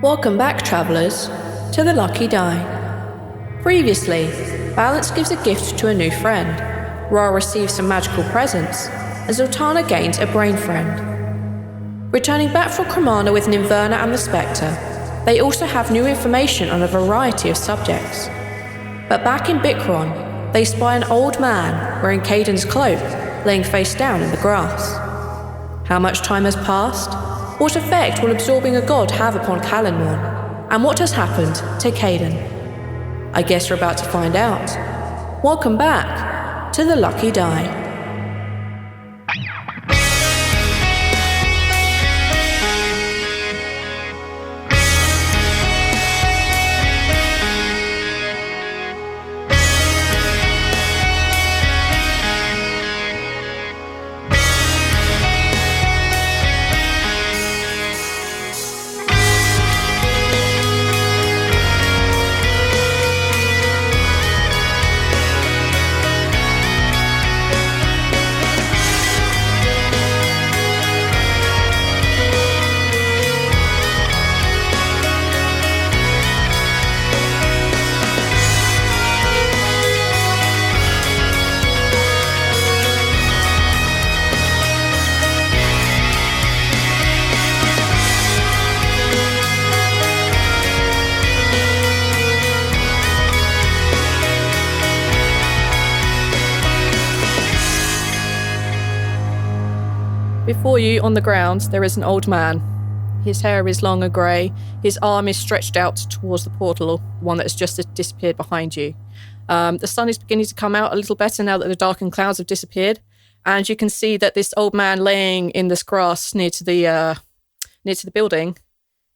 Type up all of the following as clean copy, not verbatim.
Welcome back, travellers, to the Lucky Die. Previously, Balance gives a gift to a new friend, Rhal receives some magical presents, and Zaltanna gains a brain friend. Returning back from Cremana with Ninverna and the Spectre, they also have new information on a variety of subjects. But back in Bikron, they spy an old man wearing Caden's cloak, laying face down in the grass. How much time has passed? What effect will absorbing a god have upon Kalimorn? And what has happened to Caden? I guess we're about to find out. Welcome back to the Lucky Die. Before you, on the ground, there is an old man. His hair is long and grey. His arm is stretched out towards the portal, one that has just disappeared behind you. The sun is beginning to come out a little better now that the darkened clouds have disappeared, and you can see that this old man laying in this grass near to the building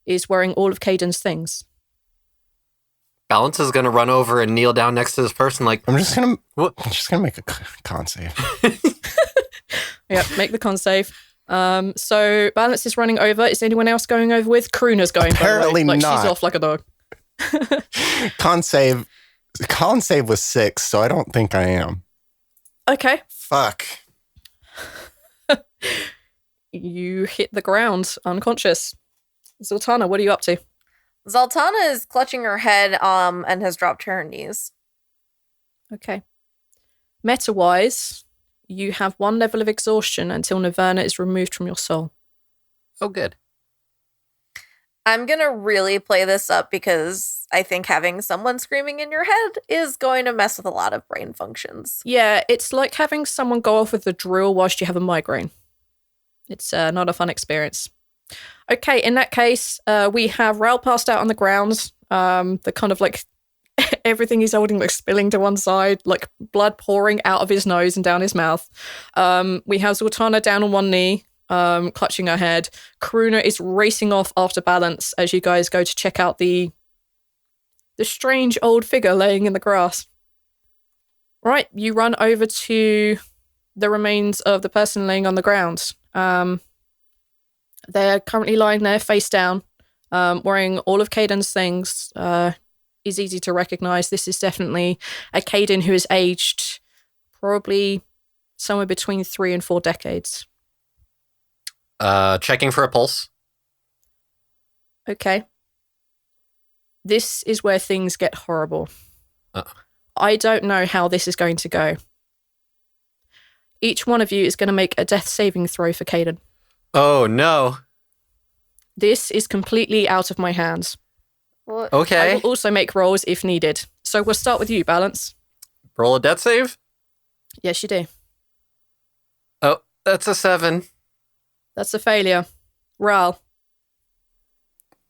is wearing all of Caden's things. Balance is going to run over and kneel down next to this person like... I'm just gonna make a con save. Yep, make the con save. So Balance is running over. Is anyone else going over with? Kruna's going. Apparently like, not. She's off like a dog. Con save was 6, so I don't think I am. Okay. Fuck. You hit the ground unconscious. Zaltanna, what are you up to? Zaltanna is clutching her head and has dropped to her knees. Okay. Meta-wise, you have 1 level of exhaustion until Ninverna is removed from your soul. Oh, good. I'm going to really play this up because I think having someone screaming in your head is going to mess with a lot of brain functions. Yeah, it's like having someone go off with a drill whilst you have a migraine. It's not a fun experience. Okay, in that case, we have Rhal passed out on the ground. The kind of like everything he's holding like spilling to one side, like blood pouring out of his nose and down his mouth. We have Zaltanna down on one knee, clutching her head. Karuna is racing off after Balance as you guys go to check out the strange old figure laying in the grass. Right, you run over to the remains of the person laying on the ground. They're currently lying there face down, wearing all of Caden's things. Is easy to recognize. This is definitely a Caden who is aged probably somewhere between 3 and 4 decades. Checking for a pulse. Okay. This is where things get horrible. Uh-oh. I don't know how this is going to go. Each one of you is going to make a death saving throw for Caden. Oh, no. This is completely out of my hands. Well, Okay. I will also make rolls if needed. So we'll start with you, Balance. Roll a death save? Yes, you do. Oh, that's a 7. That's a failure. Rhal,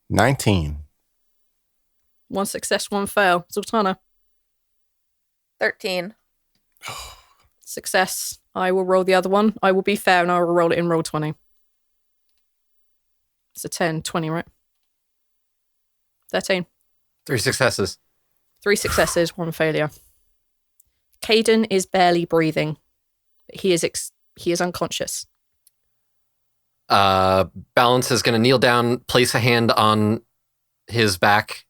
19. 1 success, 1 fail. Zaltanna, 13. success. I will roll the other one. I will be fair and I will roll it in roll 20. It's a 10, 20, right? 13. 3 successes. 3 successes, 1 failure. Caden is barely breathing. He is unconscious. Balance is going to kneel down, place a hand on his back,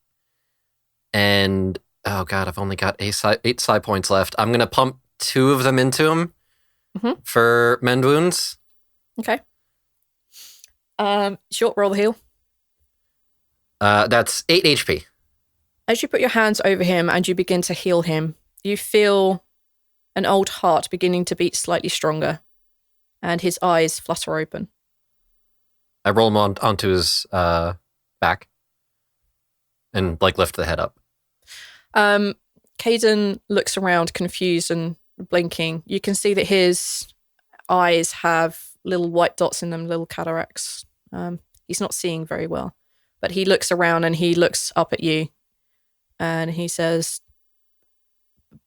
and oh god, I've only got 8 side points left. I'm going to pump 2 of them into him for mend wounds. Okay. Short roll the heal. That's 8 HP. As you put your hands over him and you begin to heal him, you feel an old heart beginning to beat slightly stronger, and his eyes flutter open. I roll him onto his back and lift the head up. Caden looks around, confused and blinking. You can see that his eyes have little white dots in them, little cataracts. He's not seeing very well, but he looks around and he looks up at you, and he says,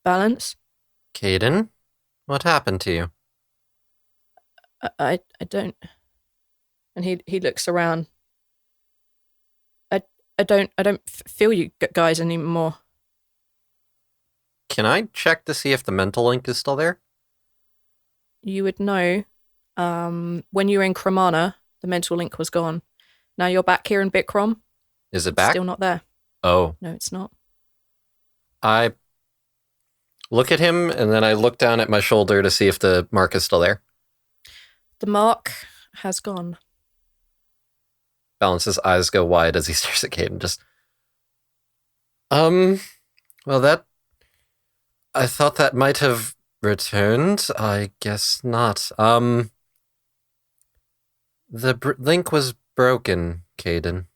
"Balance." Caden, what happened to you? I don't. And he looks around. I don't feel you guys anymore. Can I check to see if the mental link is still there? You would know. When you were in Cremana, the mental link was gone. Now you're back here in Bikram. Is it back? Still not there. Oh. No, it's not. I look at him, and then I look down at my shoulder to see if the mark is still there. The mark has gone. Balance's eyes go wide as he stares at Caden. Just, well, that... I thought that might have returned. I guess not. The link was broken, Caden.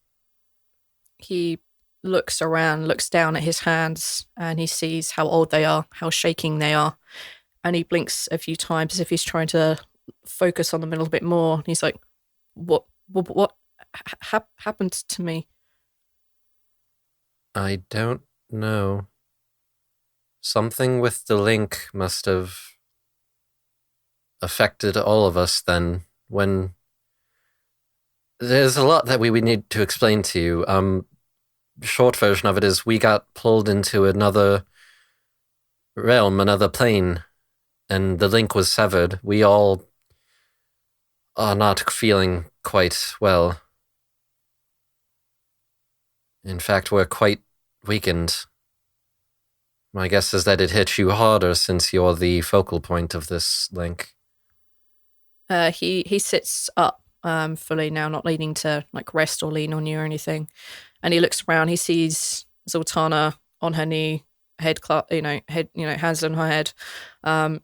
He looks around, looks down at his hands, and he sees how old they are, how shaking they are. And he blinks a few times as if he's trying to focus on them a little bit more. And he's like, what happened to me? I don't know. Something with the link must have affected all of us then. When there's a lot that we would need to explain to you. Short version of it is we got pulled into another realm, another plane, and the link was severed. We all are not feeling quite well. In fact, we're quite weakened. My guess is that it hit you harder since you're the focal point of this link. He sits up fully now, not needing to rest or lean on you or anything. And he looks around. He sees Zaltanna on her knee, hands on her head.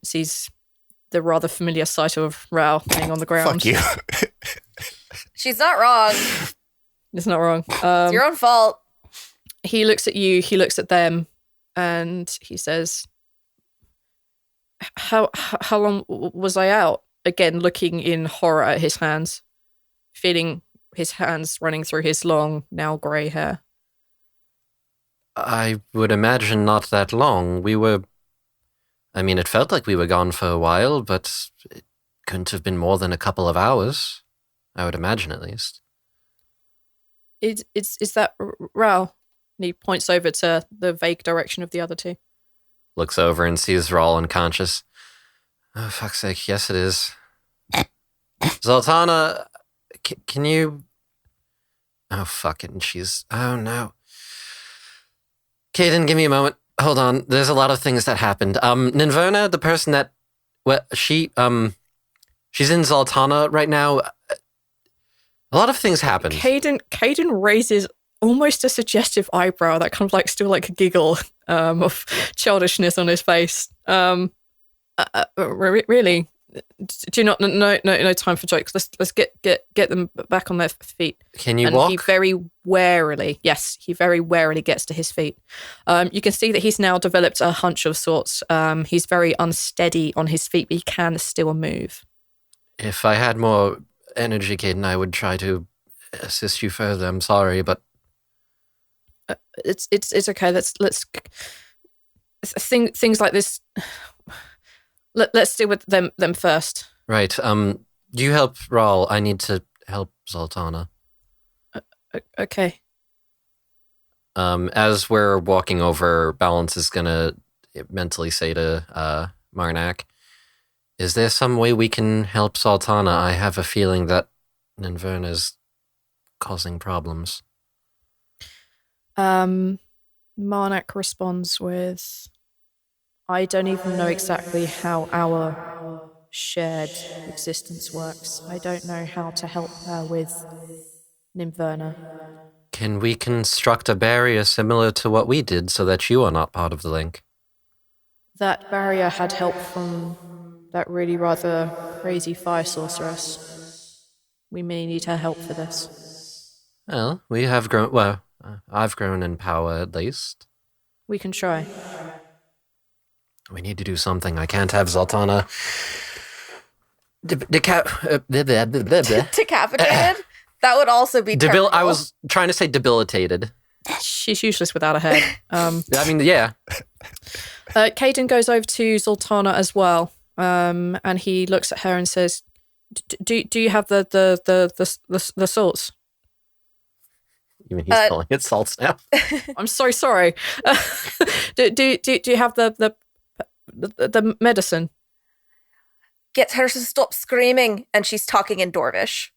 Sees the rather familiar sight of Rhal laying on the ground. Fuck you. She's not wrong. It's not wrong. It's your own fault. He looks at you. He looks at them. And he says, how long was I out? Again, looking in horror at his hands, feeling his hands running through his long, now grey hair. I would imagine not that long. It felt like we were gone for a while, but it couldn't have been more than a couple of hours. I would imagine, at least. Is that Rhal? And he points over to the vague direction of the other two. Looks over and sees Rhal unconscious. Oh, fuck's sake, yes it is. Zaltanna, can you... Oh, fuck it, and she's... Oh, no. Caden, give me a moment. Hold on, there's a lot of things that happened. Ninverna, the person that... Well, she's in Zaltanna right now. A lot of things happened. Caden raises almost a suggestive eyebrow, that kind of still a giggle of childishness on his face. Really? Do you not no time for jokes? Let's get them back on their feet. Can you walk? He very warily gets to his feet. You can see that he's now developed a hunch of sorts. He's very unsteady on his feet, but he can still move. If I had more energy, Caden, I would try to assist you further. I'm sorry, but it's okay. Let's things like this. Let's deal with them first. Right. You help Rhal. I need to help Zaltanna. Okay. As we're walking over, Balance is gonna mentally say to Marnak, "Is there some way we can help Zaltanna? I have a feeling that Ninverna is causing problems." Marnak responds with, "I don't even know exactly how our shared existence works. I don't know how to help her with Ninverna." Can we construct a barrier similar to what we did so that you are not part of the link? That barrier had help from that really rather crazy fire sorceress. We may need her help for this. Well, we have grown. Well, I've grown in power at least. We can try. We need to do something. I can't have Zaltanna Decapitated? That would also be terrible. I was trying to say debilitated. She's useless without a head. I mean, yeah. Caden goes over to Zaltanna as well, and he looks at her and says, "Do you have the salts?" You mean he's calling it salts now? I'm so sorry. Do you have the medicine? Get her to stop screaming, and she's talking in Dwarvish.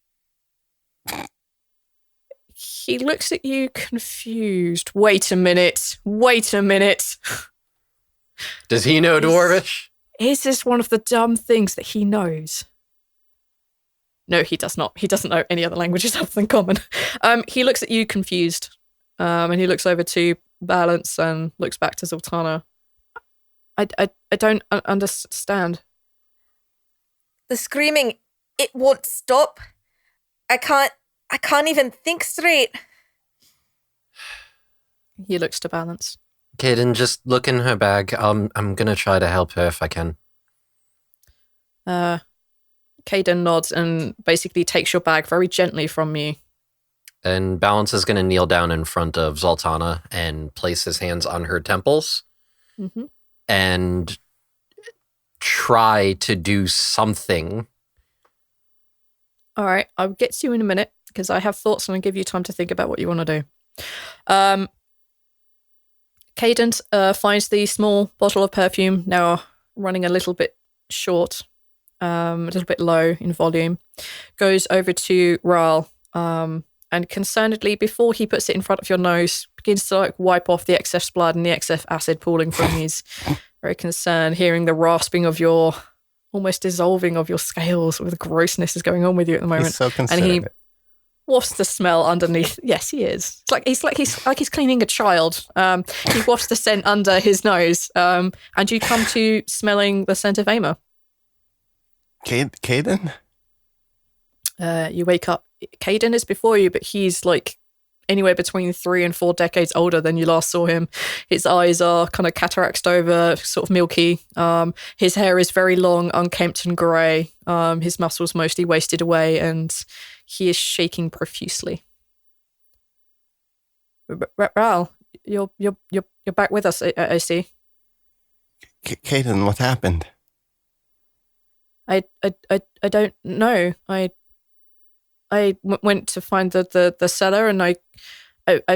He looks at you confused. Wait a minute. Does he know Dwarvish? Is this one of the dumb things that he knows? No, he does not. He doesn't know any other languages other than Common. He looks at you confused, and he looks over to Balance and looks back to Zaltanna. I don't understand. The screaming, it won't stop. I can't even think straight. He looks to Balance. Caden, just look in her bag. I'm gonna try to help her if I can. Caden nods and basically takes your bag very gently from you. And Balance is gonna kneel down in front of Zaltanna and place his hands on her temples and try to do something. All right, I'll get to you in a minute because I have thoughts and I'll give you time to think about what you want to do. Cadence finds the small bottle of perfume, now running a little bit short, a little bit low in volume, goes over to Rhal, and concernedly, before he puts it in front of your nose, begins to wipe off the excess blood and the excess acid pooling from his very concerned, hearing the rasping of your, almost dissolving of your scales, with the grossness is going on with you at the moment. He's so concerned. And he wafts the smell underneath. Yes, he is. It's like he's cleaning a child. He wafts the scent under his nose, and you come to smelling the scent of Ama. Caden? You wake up. Caden is before you, but he's anywhere between 3 and 4 decades older than you last saw him. His eyes are kind of cataracted over, sort of milky. His hair is very long, unkempt and grey. His muscles mostly wasted away, and he is shaking profusely. Rhal, you're back with us. I see. Caden, what happened? I don't know. I went to find the cellar, and I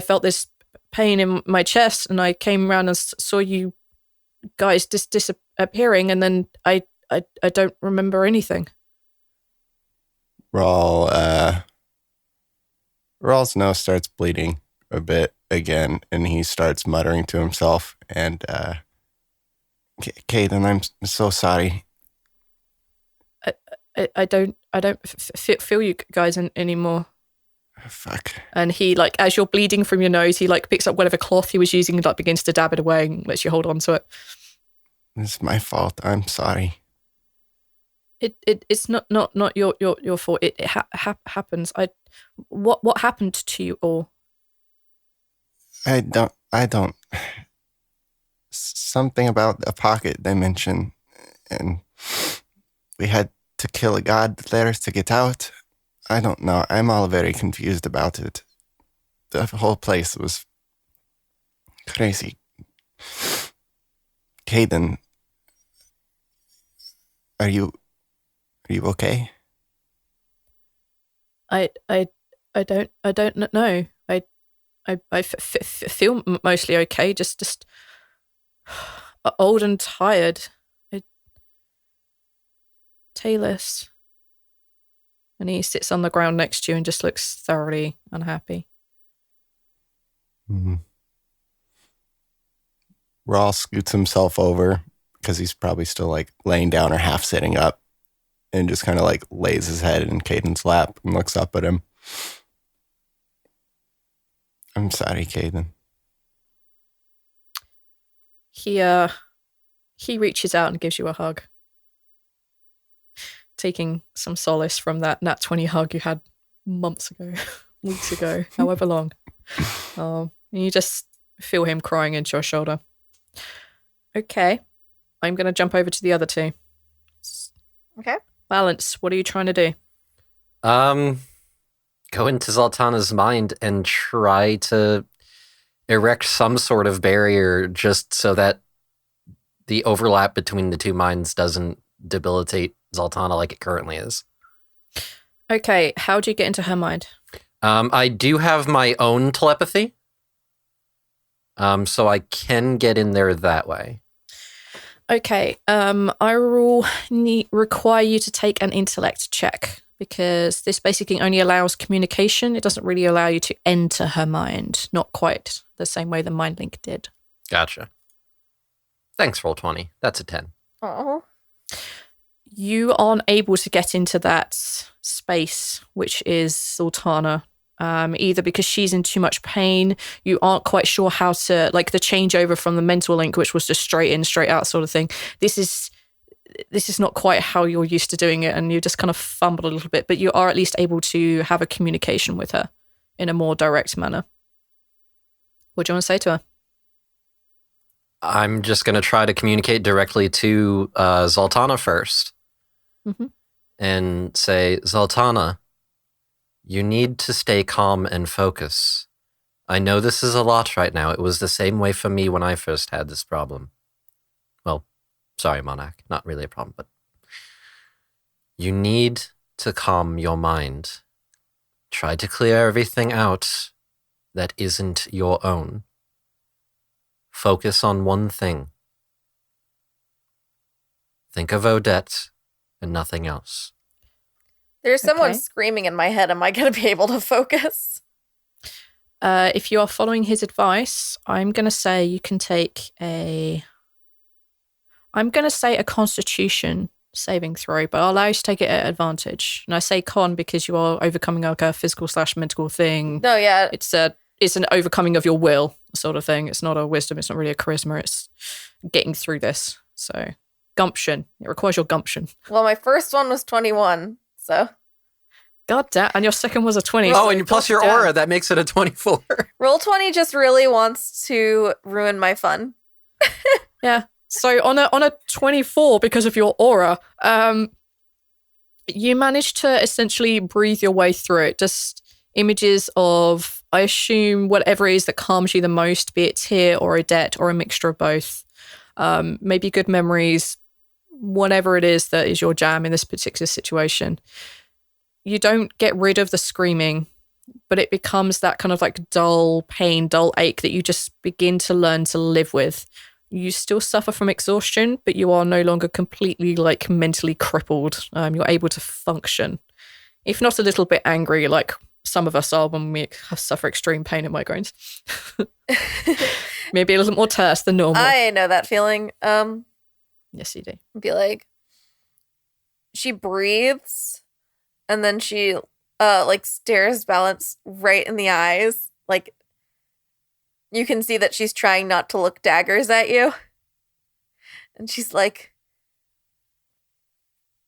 felt this pain in my chest, and I came around and saw you guys disappearing, and then I don't remember anything. Rhal's nose starts bleeding a bit again, and he starts muttering to himself. And Caden, I'm so sorry. I don't feel you guys anymore. Fuck. And he, as you're bleeding from your nose, he picks up whatever cloth he was using and begins to dab it away and lets you hold on to it. It's my fault. I'm sorry. It's not your fault. It happens. What happened to you all? I don't. Something about a pocket dimension, and we had to kill a god there to get out. I don't know. I'm all very confused about it. The whole place was crazy. Caden, are you okay? I don't know. I feel mostly okay. Just old and tired. Tayless. And he sits on the ground next to you and just looks thoroughly unhappy. Mm-hmm. Rhal scoots himself over because he's probably still laying down or half sitting up, and just kind of lays his head in Caden's lap and looks up at him. I'm sorry, Caden. He reaches out and gives you a hug, taking some solace from that nat 20 hug you had months ago, weeks ago, however long. And you just feel him crying into your shoulder. Okay, I'm going to jump over to the other two. Okay. Balance, what are you trying to do? Go into Zaltanna's mind and try to erect some sort of barrier just so that the overlap between the two minds doesn't debilitate Zaltanna like it currently is. Okay, how do you get into her mind? I do have my own telepathy, so I can get in there that way. Okay, I will require you to take an intellect check, because this basically only allows communication. It doesn't really allow you to enter her mind. Not quite the same way the mind link did. Gotcha. Thanks, Roll20. That's a 10. Oh. You aren't able to get into that space, which is Zaltanna, either because she's in too much pain. You aren't quite sure how to, like, the changeover from the mental link, which was just straight in, straight out sort of thing. This is not quite how you're used to doing it, and you just kind of fumble a little bit, but you are at least able to have a communication with her in a more direct manner. What do you want to say to her? I'm just going to try to communicate directly to Zaltanna first. Mm-hmm. And say, Zaltanna, you need to stay calm and focus. I know this is a lot right now. It was the same way for me when I first had this problem. Well, sorry, Monarch. Not really a problem, but you need to calm your mind. Try to clear everything out that isn't your own. Focus on one thing. Think of Odette and nothing else. There's someone Okay. screaming in my head. Am I going to be able to focus? If you are following his advice, I'm going to say you can take a constitution saving throw, but I'll allow you to take it at advantage. And I say con because you are overcoming like a physical/mental thing. No, yeah. It's an overcoming of your will sort of thing. It's not a wisdom. It's not really a charisma. It's getting through this. So gumption. It requires your gumption. Well, my first one was 21, so. God damn. And your second was a 20. Oh, so and plus your goddamn. aura, that makes it a 24. Roll20 just really wants to ruin my fun. Yeah. So on a 24, because of your aura, you managed to essentially breathe your way through it. Just images of, I assume, whatever it is that calms you the most, be it tear or a debt or a mixture of both. Maybe good memories, whatever it is that is your jam in this particular situation. You don't get rid of the screaming, but it becomes that kind of like dull pain, dull ache that you just begin to learn to live with. You still suffer from exhaustion, but you are no longer completely like mentally crippled. You're able to function, if not a little bit angry, like some of us are when we suffer extreme pain and migraines. Maybe a little more terse than normal. I know that feeling. Yes, you do. Be like, she breathes, and then she like stares Balance right in the eyes. Like, you can see that she's trying not to look daggers at you. And she's like,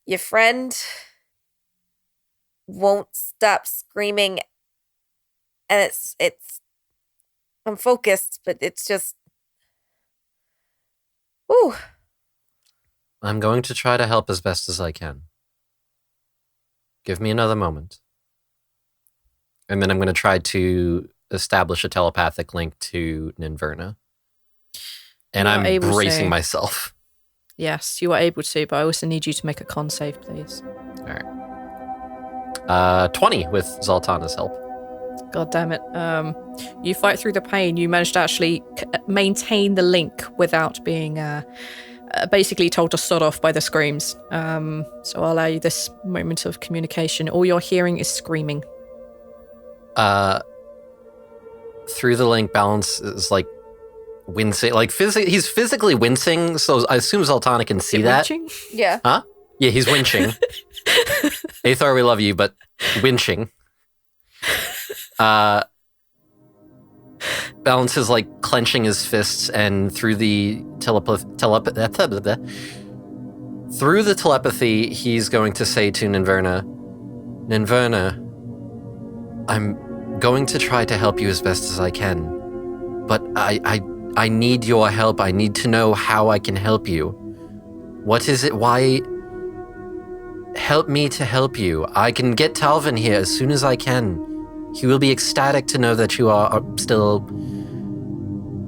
your friend won't stop screaming. And it's I'm focused, but it's just, ooh. I'm going to try to help as best as I can. Give me another moment. And then I'm going to try to establish a telepathic link to Ninverna. And You are I'm able bracing to. myself. Yes, you are able to, but I also need you to make a con save, please. All right. 20 with Zaltanna's help. God damn it. You fight through the pain. You manage to actually maintain the link without being basically told to sod off by the screams. So I'll allow you this moment of communication. All you're hearing is screaming. Through the link, Balance is like wincing. Like he's physically wincing, so I assume Zaltanna can see that. Winching? Yeah. Huh? Yeah, he's winching. Aethar, we love you, but winching. Balance is like clenching his fists, and through the telepathy, he's going to say to Ninverna, I'm going to try to help you as best as I can, but I need your help. I need to know how I can help you. What is it? Why? Help me to help you. I can get Talvin here as soon as I can. He will be ecstatic to know that you are still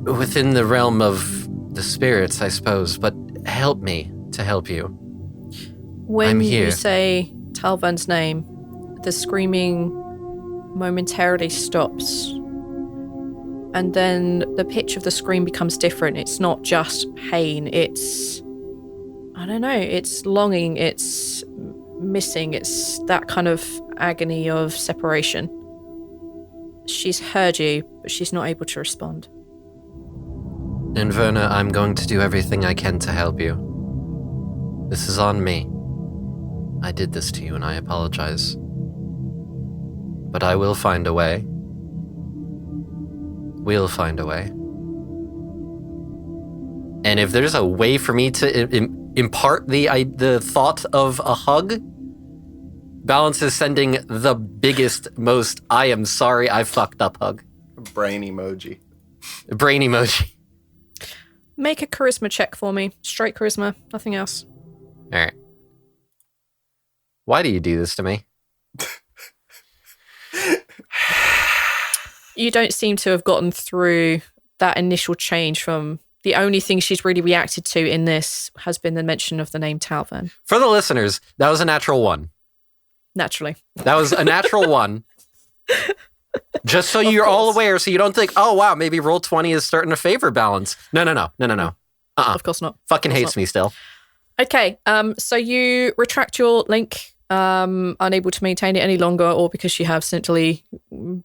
within the realm of the spirits, I suppose, but help me to help you. When I'm here. you say Talvan's name, the screaming momentarily stops. And then the pitch of the scream becomes different. It's not just pain, it's... I don't know, it's longing, it's missing, it's that kind of agony of separation. She's heard you, but she's not able to respond. Ninverna, I'm going to do everything I can to help you. This is on me. I did this to you and I apologize. But I will find a way. We'll find a way. And if there's a way for me to impart the thought of a hug, Balance is sending the biggest, most I am sorry I fucked up hug. Brain emoji. Brain emoji. Make a charisma check for me. Straight charisma, nothing else. All right. Why do you do this to me? You don't seem to have gotten through that initial change from... The only thing she's really reacted to in this has been the mention of the name Talvan. For the listeners, that was a natural 1. Naturally. That was a natural 1. Just so you're all aware, so you don't think, oh, wow, maybe roll 20 is starting to favor Balance. No. Of course not. Fucking hates me still. Okay, so you retract your link, unable to maintain it any longer, or because you have simply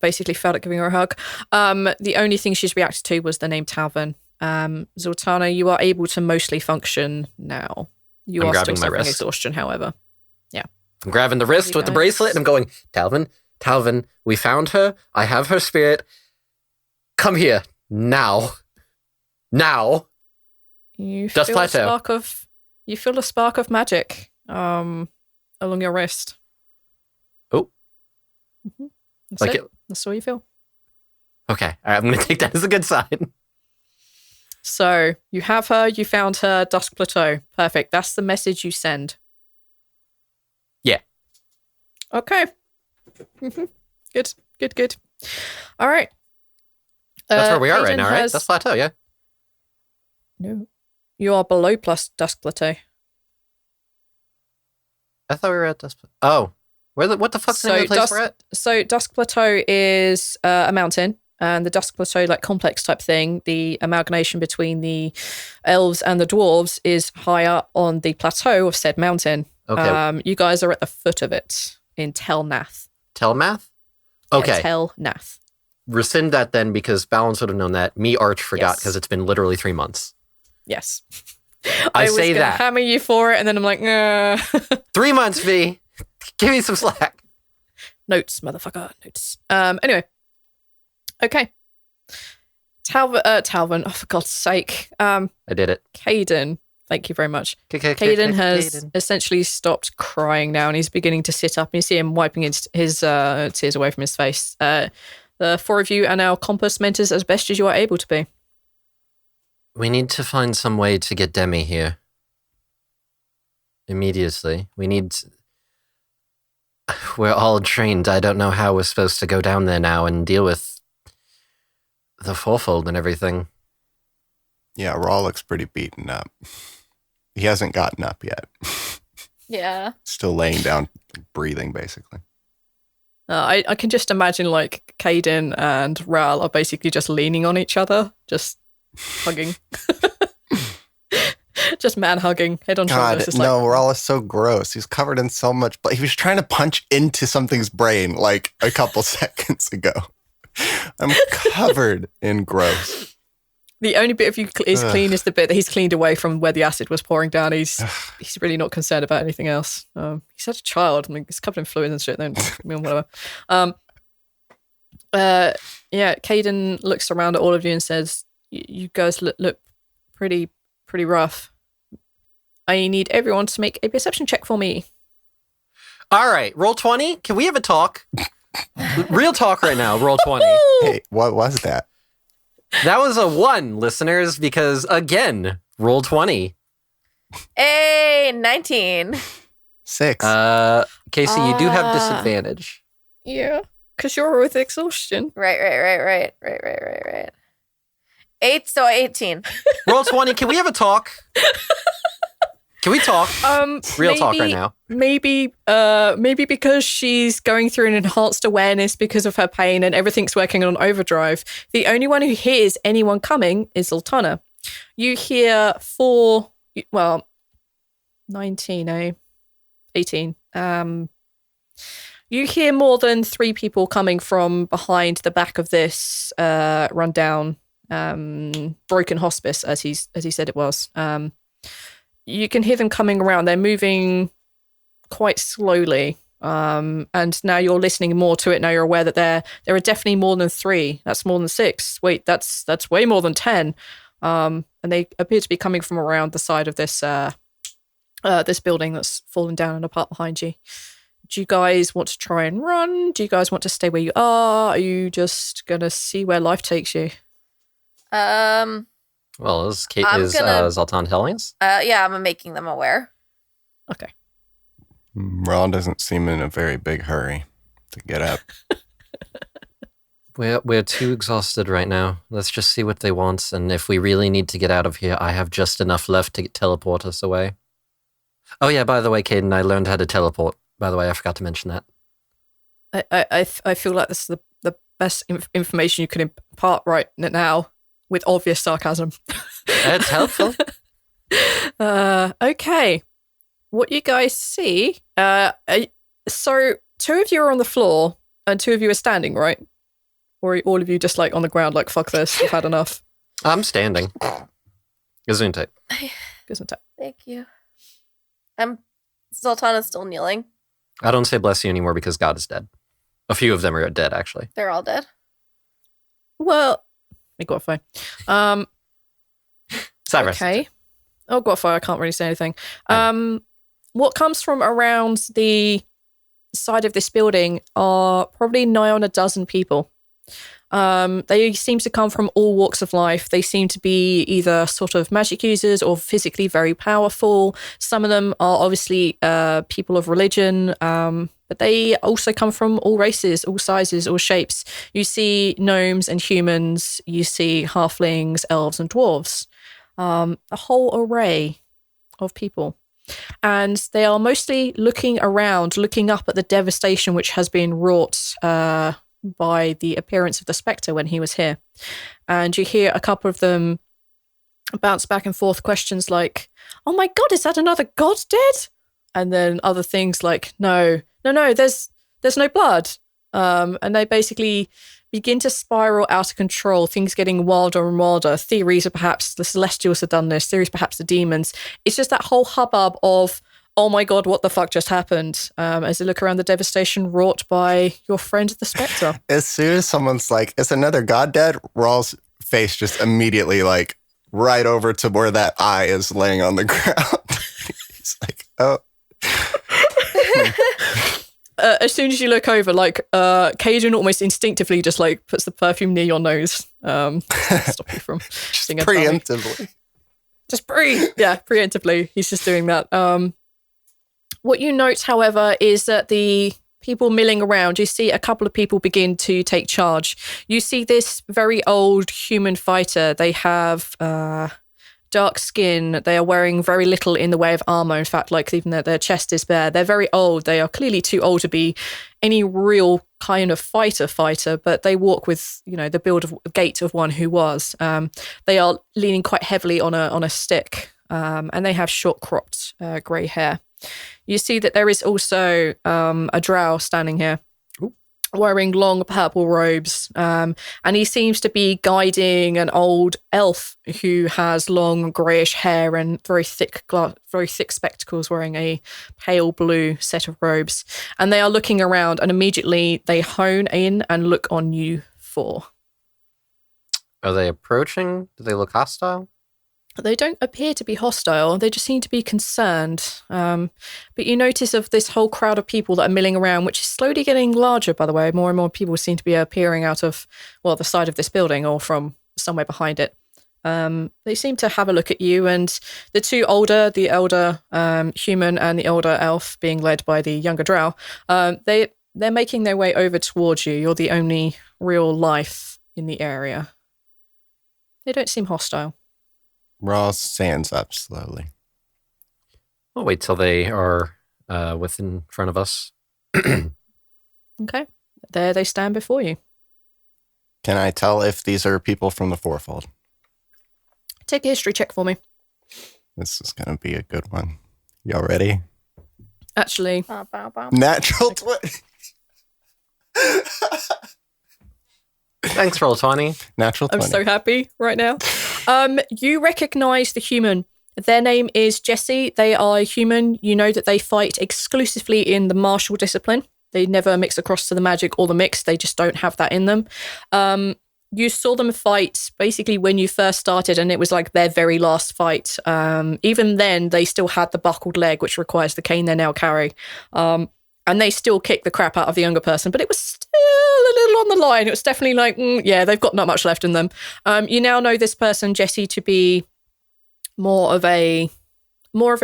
basically failed at giving her a hug. The only thing she's reacted to was the name Talvan. Zaltanna, you are able to mostly function now. You I'm are still grabbing my suffering wrist. exhaustion, however. Yeah. I'm grabbing the wrist with the bracelet and I'm going, Talvin, we found her. I have her spirit. Come here. Now. You Dust feel Plateau. You feel a spark of magic along your wrist. Oh. That's Like it. That's all you feel. Okay. All right. I'm going to take that as a good sign. So you have her, you found her, Dusk Plateau. Perfect. That's the message you send. Yeah. Okay. Good. All right. That's where we are right Hayden now, right? has- That's Plateau, yeah. No. You are below plus Dusk Plateau. I thought we were at Dusk Plateau. Oh. What the fuck's the name of the place we're at? So Dusk Plateau is a mountain. And the Dusk Plateau, like complex type thing, the amalgamation between the elves and the dwarves is higher on the plateau of said mountain. Okay. You guys are at the foot of it in Telnath. Telmath? Okay. Yeah, Telnath. Rescind that then because Balance would have known that. Me, Arch, forgot Yes. because it's been literally 3 months. Yes. I was say gonna that. hammer you for it, and then I'm like, 3 months, V. Give me some slack. notes, motherfucker, notes. Anyway. Okay. Talvin, oh, for God's sake. I did it. Caden, thank you very much. Caden has Caden. essentially stopped crying now, and he's beginning to sit up, and you see him wiping his tears away from his face. The 4 of you are now compass mentors as best as you are able to be. We need to find some way to get Demi here. Immediately. We're all trained. I don't know how we're supposed to go down there now and deal with the fourfold and everything. Yeah, Rhal looks pretty beaten up. He hasn't gotten up yet. Yeah. Still laying down, breathing, basically. I can just imagine like Caden and Rhal are basically just leaning on each other, just hugging. Just man hugging, head on God, shoulders. It's no, like, Rhal is so gross. He's covered in so much blood. He was trying to punch into something's brain like a couple seconds ago. I'm covered in gross. the only bit of you is clean is the bit that he's cleaned away from where the acid was pouring down. He's really not concerned about anything else. He's such a child. I mean, he's covered in fluids and shit. Then I mean, whatever. Yeah, Caden looks around at all of you and says, you guys look pretty rough. I need everyone to make a perception check for me. All right, roll 20. Can we have a talk? Real talk right now, roll 20. Hey, what was that? That was a 1, listeners, because, again, roll 20. Hey, 19. 6. Casey, you do have disadvantage. Yeah, because you're with exhaustion. Right. 8, so 18. Roll 20. Can we have a talk? Can we talk? Real talk right now. Maybe because she's going through an enhanced awareness because of her pain and everything's working on overdrive. The only one who hears anyone coming is Zaltanna. You hear 19, 18. You hear more than 3 people coming from behind the back of this rundown, broken hospice, as he said it was. You can hear them coming around. They're moving quite slowly. And now you're listening more to it. Now you're aware that there are definitely more than 3. That's more than 6. Wait, that's way more than 10. And they appear to be coming from around the side of this this building that's fallen down and apart behind you. Do you guys want to try and run? Do you guys want to stay where you are? Are you just gonna see where life takes you? Well, is Zaltan telling us? Yeah, I'm making them aware. Okay. Rhal doesn't seem in a very big hurry to get up. We're too exhausted right now. Let's just see what they want, and if we really need to get out of here, I have just enough left to teleport us away. Oh yeah, by the way, Caden, I learned how to teleport. By the way, I forgot to mention that. I feel like this is the best information you can impart right now, with obvious sarcasm. It's helpful. Okay. What you guys see, so 2 of you are on the floor and 2 of you are standing, right? Or are all of you just like on the ground like, fuck this, I've had enough? I'm standing. Gesundheit. Gesundheit. Thank you. Zaltanna's still kneeling. I don't say bless you anymore because God is dead. A few of them are dead, actually. They're all dead. Well, I got fine. Okay. Oh, got fire. I can't really say anything. What comes from around the side of this building are probably nigh on a dozen people. They seem to come from all walks of life. They seem to be either sort of magic users or physically very powerful. Some of them are obviously people of religion, but they also come from all races, all sizes, all shapes. You see gnomes and humans. You see halflings, elves, and dwarves. A whole array of people. And they are mostly looking around, looking up at the devastation which has been wrought by the appearance of the Spectre when he was here. And you hear a couple of them bounce back and forth questions like, oh my God, is that another god dead? And then other things like, no, there's no blood. And they basically begin to spiral out of control, things getting wilder and wilder. Theories are perhaps the Celestials have done this, theories perhaps the demons. It's just that whole hubbub of, oh my God, what the fuck just happened? As they look around the devastation wrought by your friend the Spectre. As soon as someone's like, is another god dead? Rhal's face just immediately like right over to where that eye is laying on the ground. He's like, oh. As soon as you look over, like, Cajun almost instinctively just like puts the perfume near your nose. Stop you from just preemptively. Just breathe. Yeah, preemptively. He's just doing that. What you note, however, is that the people milling around, you see a couple of people begin to take charge. You see this very old human fighter. They have dark skin. They are wearing very little in the way of armor. In fact, like even their chest is bare. They're very old. They are clearly too old to be any real kind of fighter, but they walk with, the build of gait of one who was. They are leaning quite heavily on a stick, and they have short cropped grey hair. You see that there is also a drow standing here, wearing long purple robes, and he seems to be guiding an old elf who has long greyish hair and very thick spectacles, wearing a pale blue set of robes. And they are looking around, and immediately they hone in and look on you four. Are they approaching? Do they look hostile? They don't appear to be hostile. They just seem to be concerned. But you notice of this whole crowd of people that are milling around, which is slowly getting larger, by the way. More and more people seem to be appearing out of, well, the side of this building or from somewhere behind it. They seem to have a look at you, and the two older, the elder human and the elder elf, being led by the younger drow, they're making their way over towards you. You're the only real life in the area. They don't seem hostile. Rhal stands up slowly. We'll wait till they are within front of us. Okay. There they stand before you. Can I tell if these are people from the Fourfold? Take a history check for me. This is going to be a good one. Y'all ready? Actually, Natural 20. Thanks, Roll20. Natural 20. I'm so happy right now. You recognize the human. Their name is Jesse. They are human. You know that they fight exclusively in the martial discipline. They never mix across to the magic or the mix. They just don't have that in them. You saw them fight basically when you first started, and it was like their very last fight. Even then, they still had the buckled leg, which requires the cane they now carry. And they still kicked the crap out of the younger person, but it was still a little on the line. It was definitely like, yeah, they've got not much left in them. You now know this person, Jesse, to be more of a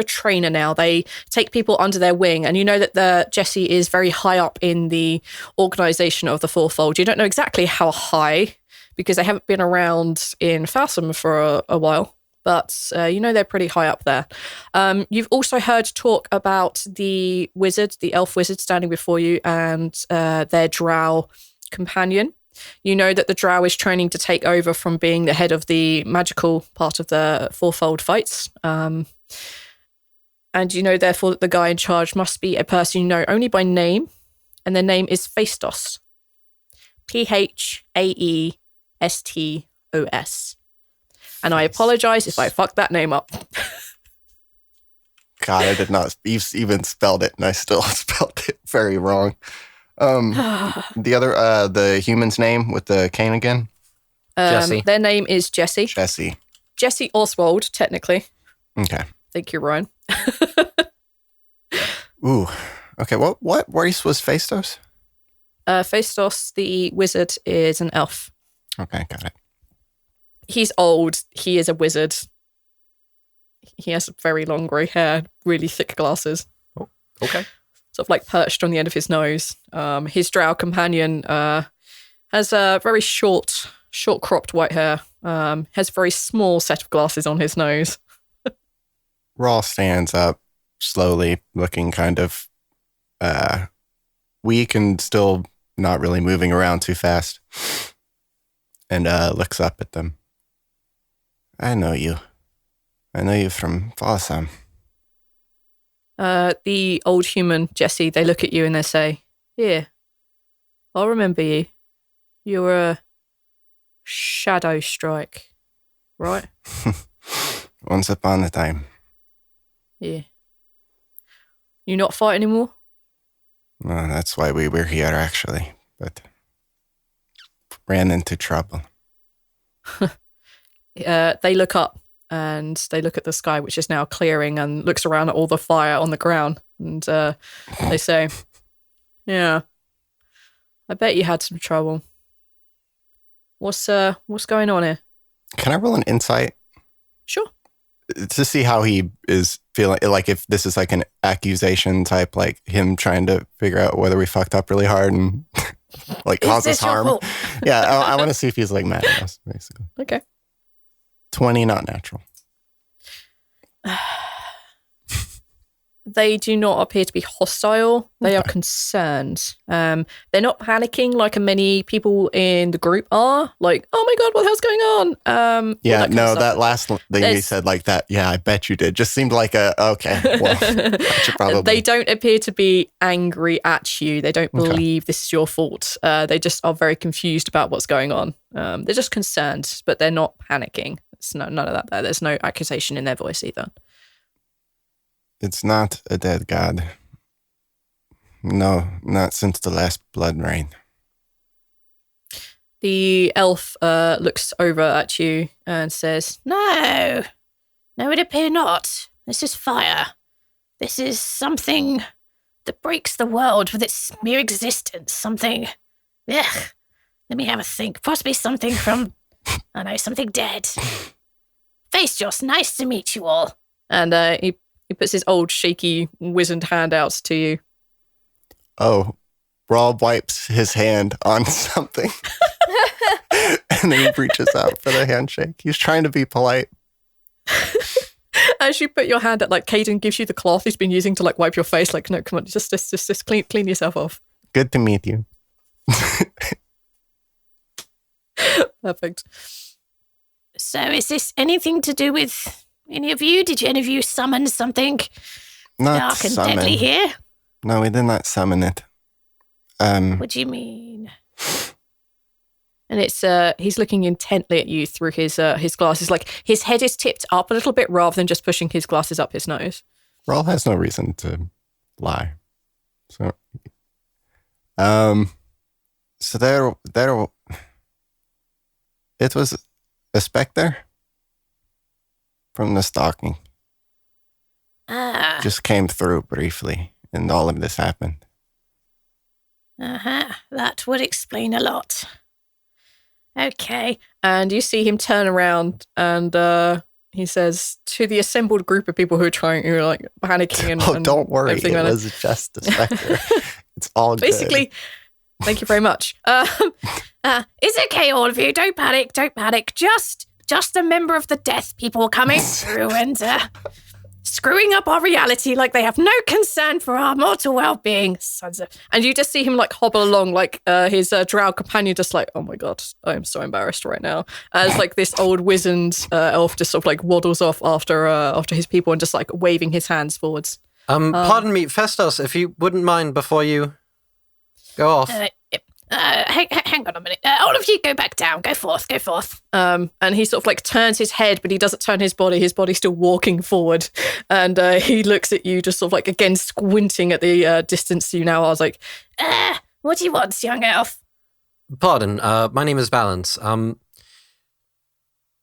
trainer now. They take people under their wing, and you know that Jesse is very high up in the organization of the Fourfold. You don't know exactly how high, because they haven't been around in Fathom for a while, but you know they're pretty high up there. You've also heard talk about the wizard, the elf wizard standing before you, and their drow companion. You know that the drow is training to take over from being the head of the magical part of the Fourfold fights. And you know, therefore, that the guy in charge must be a person you know only by name, and their name is Phaestos. Phaestos. And I apologize if I fucked that name up. God, I did not even spelled it, and I still spelled it very wrong. The human's name with the cane again? Jesse. Their name is Jesse. Jesse Oswald, technically. Okay. Thank you, Ryan. Ooh. Okay, what race was Phaestos? Phaestos, the wizard, is an elf. Okay, got it. He's old. He is a wizard. He has very long grey hair, really thick glasses. Oh, okay. Sort of like perched on the end of his nose. His drow companion has a very short cropped white hair. Has a very small set of glasses on his nose. Rhal stands up slowly, looking kind of weak and still not really moving around too fast, and looks up at them. I know you. I know you from Fathom. The old human, Jesse, they look at you and they say, "Yeah, I remember you. You were a Shadow Strike, right?" Once upon a time. Yeah. You not fight anymore? Well, that's why we were here, actually. But ran into trouble. They look up and they look at the sky, which is now clearing, and looks around at all the fire on the ground. And they say, "Yeah, I bet you had some trouble. What's going on here?" Can I roll an insight? Sure. To see how he is feeling, like if this is like an accusation type, like him trying to figure out whether we fucked up really hard and like cause us harm. Yeah, I want to see if he's like mad at us, basically. Okay. 20, not natural. They do not appear to be hostile. They are concerned. They're not panicking like many people in the group are. Like, "Oh my God, what the hell's going on?" Yeah, that last thing you said like that. Yeah, I bet you did. Just seemed like okay. Well, I should probably. They don't appear to be angry at you. They don't believe this is your fault. They just are very confused about what's going on. They're just concerned, but they're not panicking. It's none of that there. There's no accusation in their voice either. It's not a dead god. No, not since the last blood rain. The elf looks over at you and says, No, it appear not. This is fire. This is something that breaks the world with its mere existence. Something. Ugh. Let me have a think. Possibly something from. I know, something dead. Face Joss, nice to meet you all. and he puts his old shaky wizened hand out to you. Oh, Rhal wipes his hand on something. And then he reaches out for the handshake. He's trying to be polite. As you put your hand out, like Caden gives you the cloth he's been using to like wipe your face. Like, no, come on, just clean yourself off. Good to meet you. Perfect. So is this anything to do with any of you? Did any of you summon something Not dark and summon. deadly here? No, we did not summon it. What do you mean? And it's he's looking intently at you through his glasses. Like his head is tipped up a little bit rather than just pushing his glasses up his nose. Rhal has no reason to lie. So, there, it was a specter from the stalking. Ah, Just came through briefly, and all of this happened. that would explain a lot. Okay. And you see him turn around and he says to the assembled group of people who are like panicking and Oh, don't worry, it everything like that. was just a specter. It's all good. Basically, thank you very much. It's okay, all of you. Don't panic. Just a member of the death people coming through and screwing up our reality like they have no concern for our mortal well-being. Sons of... And you just see him like hobble along, like his drow companion just like, oh my god, I'm so embarrassed right now. As like this old wizened elf just sort of like waddles off after his people and just like waving his hands forwards. Pardon me, Festos, if you wouldn't mind before you go off. Hang on a minute. All of you go back down. Go forth. And he sort of like turns his head, but he doesn't turn his body. His body's still walking forward. And he looks at you just sort of like again squinting at the distance to you now. I was like, What do you want, young elf? Pardon, my name is Balance.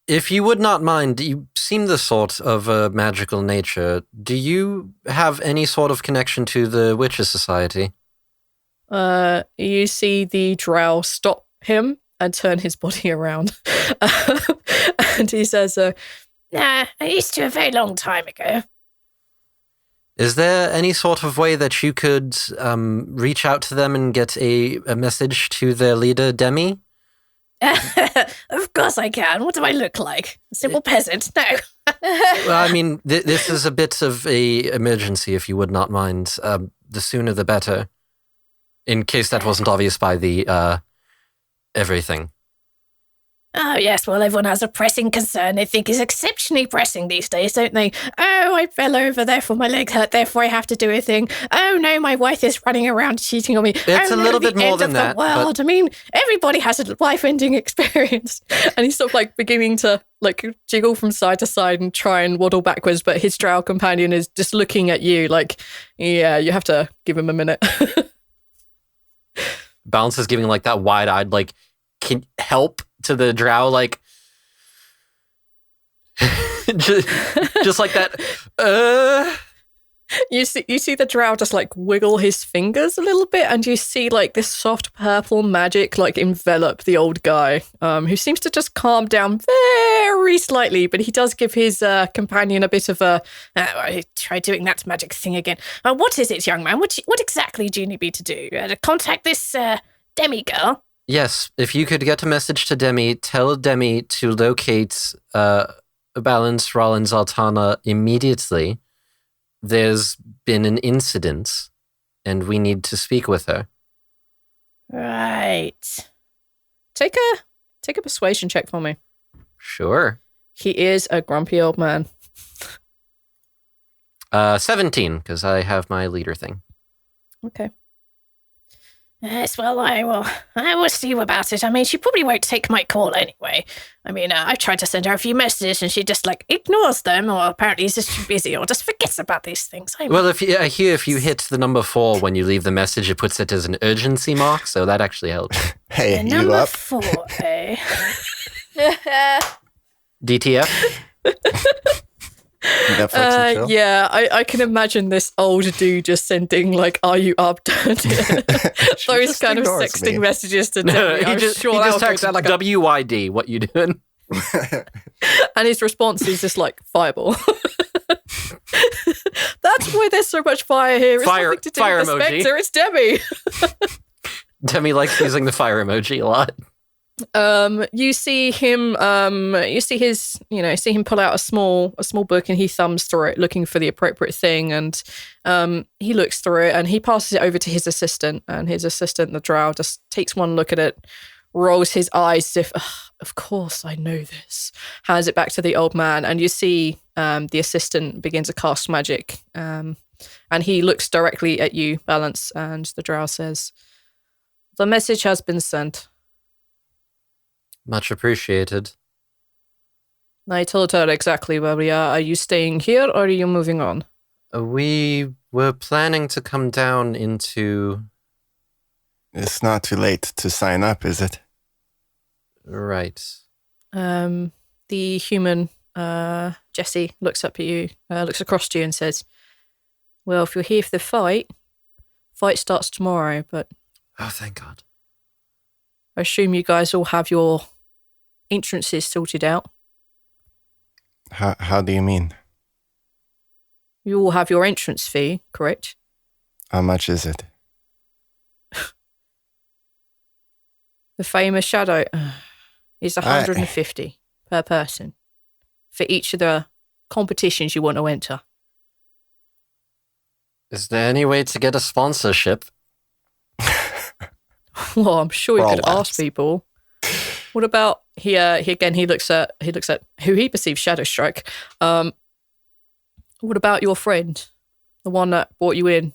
If you would not mind, you seem the sort of a magical nature. Do you have any sort of connection to the Witches' Society? you see the drow stop him and turn his body around. And he says, Nah, I used to a very long time ago. Is there any sort of way that you could reach out to them and get a message to their leader, Demi? Of course I can. What do I look like? A simple peasant? No. Well, I mean, this is a bit of a emergency, if you would not mind. The sooner the better. In case that wasn't obvious by the everything. Oh, yes, well, everyone has a pressing concern they think is exceptionally pressing these days, don't they? Oh, I fell over, therefore my leg hurt, therefore I have to do a thing. Oh, no, my wife is running around cheating on me. It's oh, a no, little the bit more end than of that, the world. I mean, everybody has a life-ending experience. and he's sort of like beginning to like jiggle from side to side and try and waddle backwards, but his drow companion is just looking at you like, yeah, you have to give him a minute. Balance is giving like that wide-eyed, like, can help to the drow, like, just like that. You see the drow just like wiggle his fingers a little bit, and you see like this soft purple magic like envelop the old guy, who seems to just calm down very slightly, but he does give his companion a bit of a try doing that magic thing again. What is it, young man? What exactly do you need me to do? To contact this Demi girl? Yes, if you could get a message to Demi, tell Demi to locate Balance, Rhal, and Zaltanna immediately. There's been an incident, and we need to speak with her. Right. take a persuasion check for me. Sure. He is a grumpy old man. 17, because I have my leader thing. Okay. Yes, well, I will see about it. I mean, she probably won't take my call anyway. I mean, I've tried to send her a few messages and she just, ignores them, or apparently is just too busy, or just forgets about these things. Well, if you hit the number 4 when you leave the message, it puts it as an urgency mark, so that actually helps. Hey, you number up? 4, eh? DTF? Netflix and chill? Yeah, I can imagine this old dude just sending are you up? Those just kind of ignores sexting me. messages to Debbie. he just texts WYD, what you doing? And his response is just fireball. That's why there's so much fire here. It's Fire- nothing to do fire with the emoji. Spectre, it's Debbie. Demi likes using the fire emoji a lot. You see him see him pull out a small book and he thumbs through it looking for the appropriate thing, and he looks through it and he passes it over to his assistant, and his assistant, the drow, just takes one look at it, rolls his eyes as if, of course I know this, hands it back to the old man, and you see the assistant begin to cast magic, and he looks directly at you, Balance, and the drow says, "The message has been sent." Much appreciated. I told her exactly where we are. Are you staying here or are you moving on? We were planning to come down into... It's not too late to sign up, is it? Right. The human, Jesse, looks up at you, looks across to you and says, well, if you're here for the fight starts tomorrow, but Oh, thank God. I assume you guys all have your entrances sorted out. How do you mean? You all have your entrance fee, correct? How much is it? The famous shadow is 150 per person for each of the competitions you want to enter. Is there any way to get a sponsorship? Well, I'm sure you Rhal could laughs. ask people. What about he looks at who he perceives Shadow Strike. What about your friend, the one that brought you in?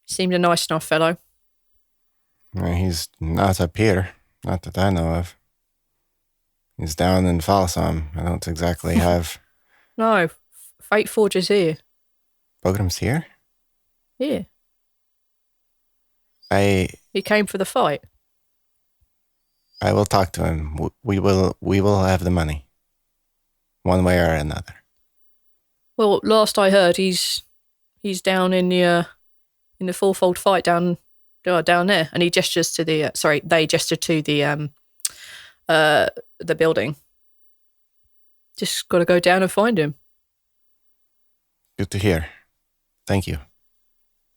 Seemed a nice enough fellow. Well, he's not up here. Not that I know of. He's down in Falsam. I don't exactly have... No, Fate Forge is here. Bogram's here? Here. I He came for the fight. will talk to him. We will have the money. One way or another. Well, last I heard, he's down in the fourfold fight down there, and he gestures to the they gesture to the building. Just got to go down and find him. Good to hear. Thank you.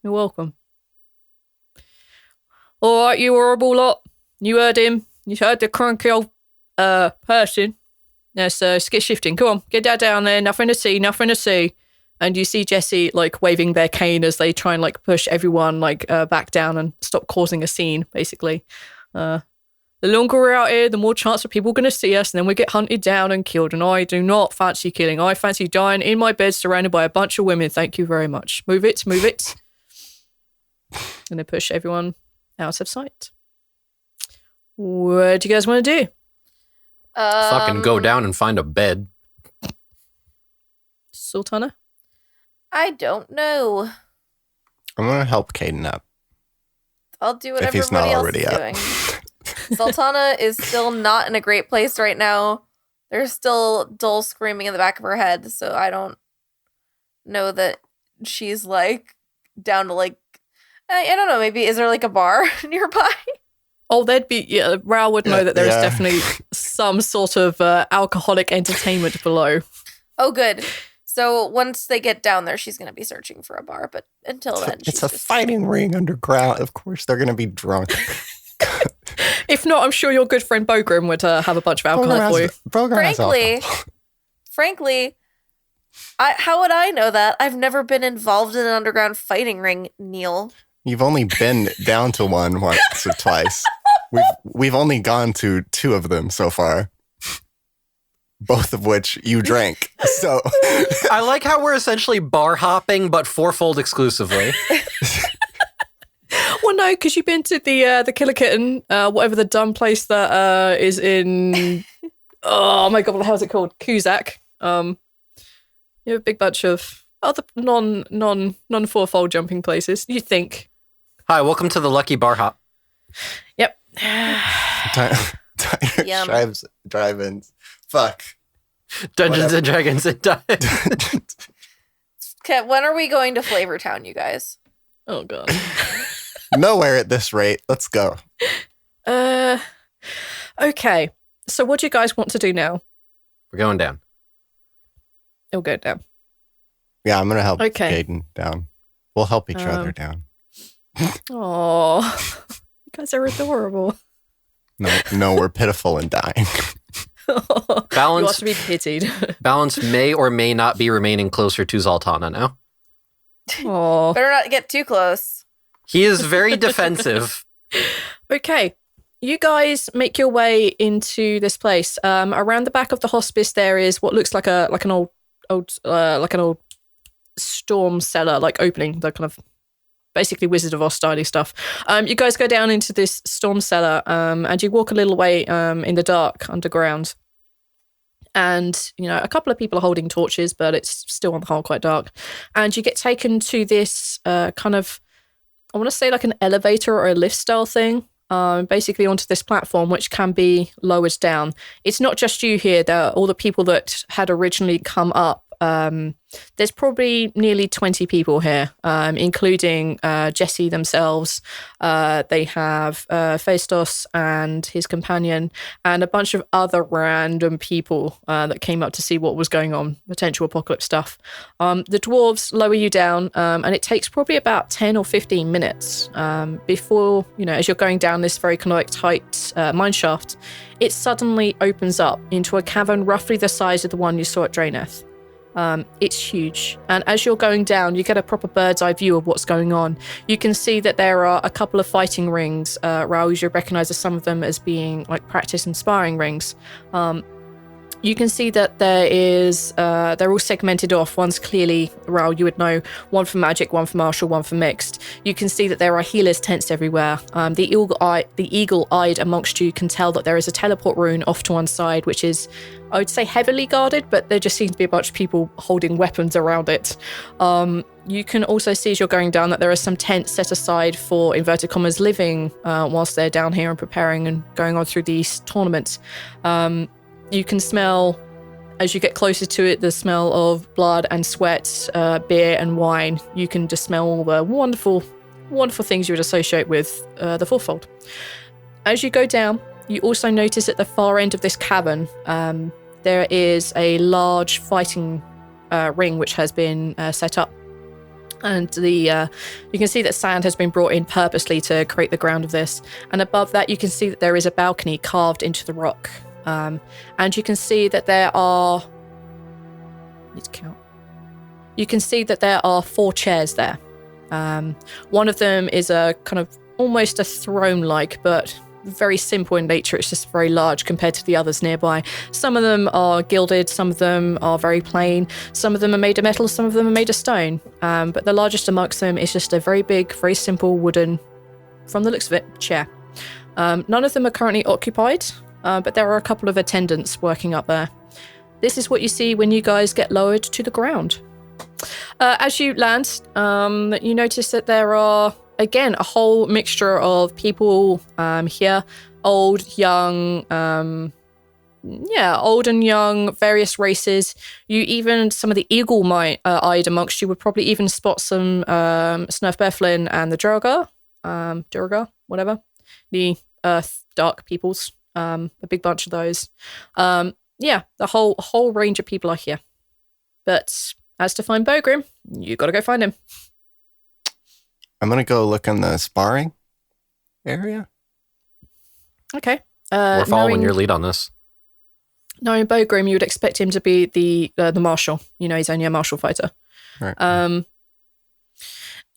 You're welcome. All right, you horrible lot. You heard him. You heard the cranky old person. Let's get shifting. Come on, get that down there. Nothing to see. And you see Jesse waving their cane as they try and push everyone back down and stop causing a scene. Basically, the longer we're out here, the more chance of people going to see us, and then we get hunted down and killed. And I do not fancy killing. I fancy dying in my bed, surrounded by a bunch of women. Thank you very much. Move it. And they push everyone out of sight. What do you guys want to do? Fucking go down and find a bed. Zaltanna? I don't know. I'm going to help Caden up. I'll do what If he's not everybody else already is up. doing. Zaltanna is still not in a great place right now. There's still Dole screaming in the back of her head, so I don't know that she's down to I don't know, maybe is there a bar nearby? Oh, there'd be, Rhal would know that there is Yeah. definitely some sort of alcoholic entertainment below. Oh, good. So once they get down there, she's going to be searching for a bar. But until then, It's a fighting ring underground. Of course, they're going to be drunk. If not, I'm sure your good friend Bogrim would have a bunch of alcohol for you. Frankly, how would I know that? I've never been involved in an underground fighting ring, Neil. You've only been down to one once or twice. We've only gone to 2 of them so far. Both of which you drank. So I like how we're essentially bar hopping, but fourfold exclusively. Well, no, because you've been to the Killer Kitten, whatever the dumb place that is in. Oh my god, what the hell is it called? Cusack. You have a big bunch of other non fourfold jumping places. You think? Hi, welcome to the Lucky Bar Hop. Yep. Yum. Drive-ins. Fuck. Dungeons Whatever. and Dragons and die. Okay, when are we going to Flavortown, you guys? Oh god. Nowhere at this rate. Let's go. Okay. So what do you guys want to do now? We're going down. It'll go down. Yeah, I'm gonna help Okay. Jaden down. We'll help each other down. Oh, you guys are adorable. No, we're pitiful and dying. You ought Balance to be pitied. Balance may or may not be remaining closer to Zaltanna now. Oh. Better not get too close. He is very defensive. Okay. You guys make your way into this place. Around the back of the hospice, there is what looks like an old storm cellar, like opening, the kind of basically Wizard of Oz style stuff. You guys go down into this storm cellar, and you walk a little way in the dark underground. And, a couple of people are holding torches, but it's still on the whole quite dark. And you get taken to this kind of, I want to say like an elevator or a lift style thing. Basically onto this platform, which can be lowered down. It's not just you here. There are all the people that had originally come up. There's probably nearly 20 people here, including Jesse themselves. They have Phaistos and his companion, and a bunch of other random people that came up to see what was going on, potential apocalypse stuff. The dwarves lower you down, and it takes probably about 10 or 15 minutes before, as you're going down this very kind of like tight mine shaft, it suddenly opens up into a cavern roughly the size of the one you saw at Draeneth. It's huge. And as you're going down, you get a proper bird's eye view of what's going on. You can see that there are a couple of fighting rings. Rhal, you recognise some of them as being like practice and sparring rings. You can see that they're all segmented off. One's clearly, Rhal, you would know, one for magic, one for martial, one for mixed. You can see that there are healers tents everywhere. The eagle-eyed amongst you can tell that there is a teleport rune off to one side, which is, I would say, heavily guarded, but there just seems to be a bunch of people holding weapons around it. You can also see as you're going down that there are some tents set aside for, inverted commas, living whilst they're down here and preparing and going on through these tournaments. You can smell, as you get closer to it, the smell of blood and sweat, beer and wine. You can just smell all the wonderful, wonderful things you would associate with the Fourfold. As you go down, you also notice at the far end of this cavern, there is a large fighting ring which has been set up. And you can see that sand has been brought in purposely to create the ground of this. And above that, you can see that there is a balcony carved into the rock. And you can see that there are... I need to count. You can see that there are 4 chairs there. One of them is a kind of almost a throne-like, but very simple in nature. It's just very large compared to the others nearby. Some of them are gilded, some of them are very plain, some of them are made of metal, some of them are made of stone. But the largest amongst them is just a very big, very simple wooden, from the looks of it, chair. None of them are currently occupied. But there are a couple of attendants working up there. This is what you see when you guys get lowered to the ground. As you land, you notice that there are, again, a whole mixture of people here. Old, young, old and young, various races. You even, some of the eagle-eyed amongst you would probably even spot some Snurf Bethlin and the Durgar, whatever. The Earth Dark peoples. A big bunch of those. The whole range of people are here. But as to find Bogrim, you got to go find him. I'm gonna go look in the sparring area. Okay. We're following your lead on this. Knowing Bogrim, you would expect him to be the marshal. He's only a martial fighter. Right.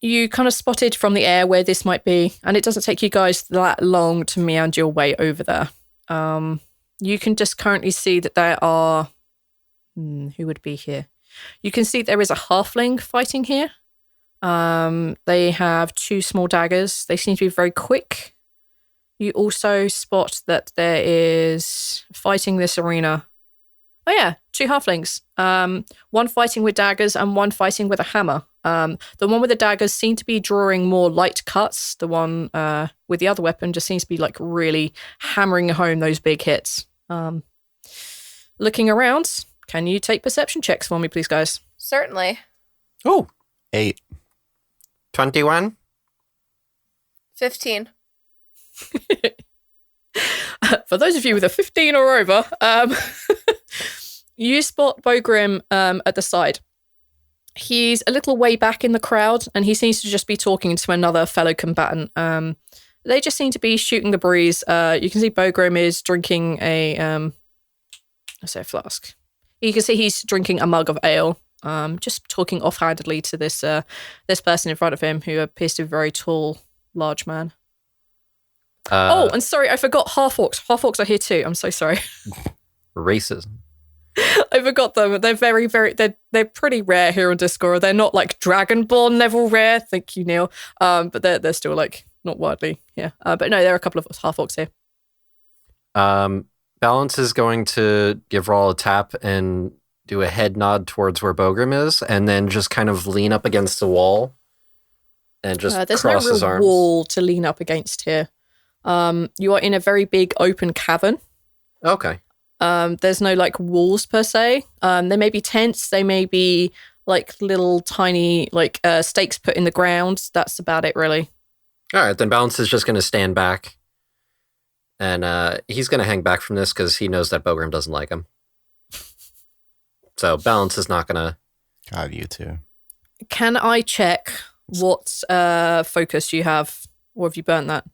You kind of spotted from the air where this might be, and it doesn't take you guys that long to meander your way over there. You can just currently see that there are... who would be here? You can see there is a halfling fighting here. They have 2 small daggers. They seem to be very quick. You also spot that there is fighting this arena. Oh yeah, 2 halflings. One fighting with daggers and one fighting with a hammer. The one with the daggers seem to be drawing more light cuts. The one with the other weapon just seems to be like really hammering home those big hits. Looking around, can you take perception checks for me, please, guys? Certainly. Oh, 8. 21. 15. For those of you with a 15 or over, you spot Bogrim at the side. He's a little way back in the crowd, and he seems to just be talking to another fellow combatant. They just seem to be shooting the breeze. You can see Bogrim is drinking a flask. You can see he's drinking a mug of ale. Just talking offhandedly to this person in front of him, who appears to be a very tall, large man. And sorry, I forgot half-orcs. Half-orcs are here too. I'm so sorry. Racism. I forgot them. They're very, very, they're pretty rare here on Discord. They're not like Dragonborn level rare. Thank you, Neil. But they're still like not widely. Yeah. But no, there are a couple of half-orcs here. Balance is going to give Rhal a tap and do a head nod towards where Bogrim is, and then just kind of lean up against the wall and just there's cross no his real arms. wall to lean up against here. You are in a very big open cavern. Okay. There's no like walls per se. There may be tents. They may be like little tiny like stakes put in the ground. That's about it, really. All right, then Balance is just going to stand back, and he's going to hang back from this because he knows that Bogrim doesn't like him. So Balance is not going to... God, you too. Can I check what focus you have, or have you burnt that?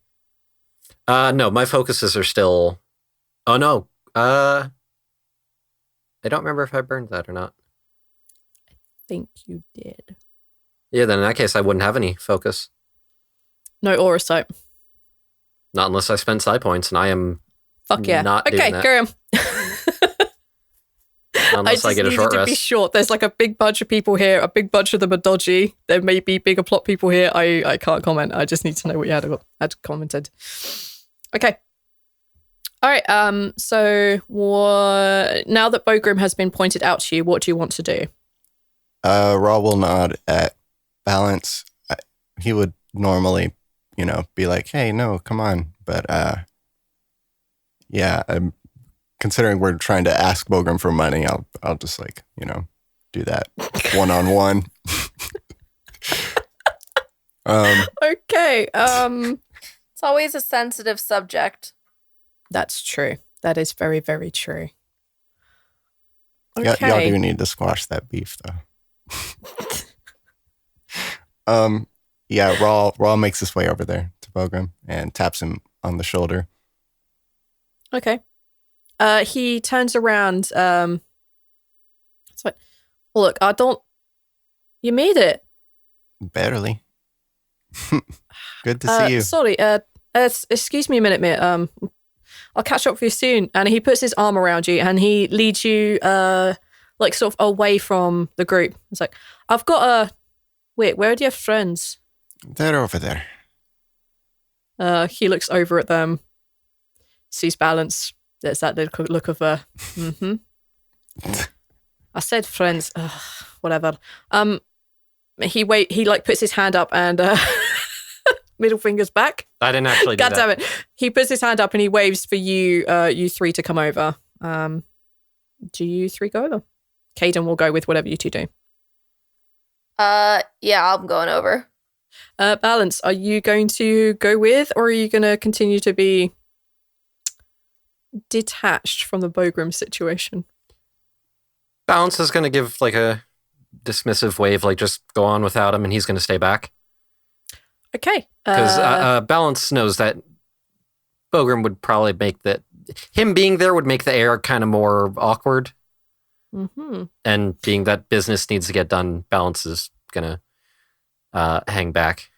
No, my focuses are still... Oh, no. I don't remember if I burned that or not. I think you did. Yeah, then in that case, I wouldn't have any focus. No aura sight. Not unless I spent psi points, and I am Fuck yeah. not doing Okay, that. carry on. Unless I get a short to rest. be short. There's like a big bunch of people here. A big bunch of them are dodgy. There may be bigger plot people here. I can't comment. I just need to know what you had commented. Okay. All right. So now that Bogrim has been pointed out to you, what do you want to do? Rhal will nod at Balance. He would normally, be like, "Hey, no, come on," but yeah, considering we're trying to ask Bogrim for money, I'll just do that one-on-one. Okay. It's always a sensitive subject. That's true. That is very, very true. Y'all Okay. do need to squash that beef, though. Yeah, Rhal makes his way over there to Bogrim and taps him on the shoulder. Okay. He turns around. It's like, look, you made it. Barely. Good to see you. Sorry. Excuse me a minute, mate. I'll catch up with you soon. And he puts his arm around you and he leads you, like sort of away from the group. It's like, I've got wait, where are your friends? They're over there. He looks over at them, sees Balance. There's that look of mm-hmm. I said friends. Ugh, whatever. He like puts his hand up and middle fingers back. I didn't actually do God that. damn it. He puts his hand up and he waves for you three to come over. Do you three go over? Caden will go with whatever you two do. Yeah, I'm going over. Balance, are you going to go with, or are you going to continue to be detached from the Bogrim situation? Balance is going to give like a dismissive wave, like just go on without him, and he's going to stay back. Okay. Because Balance knows that Bogrim would probably make that, him being there would make the air kind of more awkward. Mm-hmm. And being that business needs to get done, Balance is going to hang back.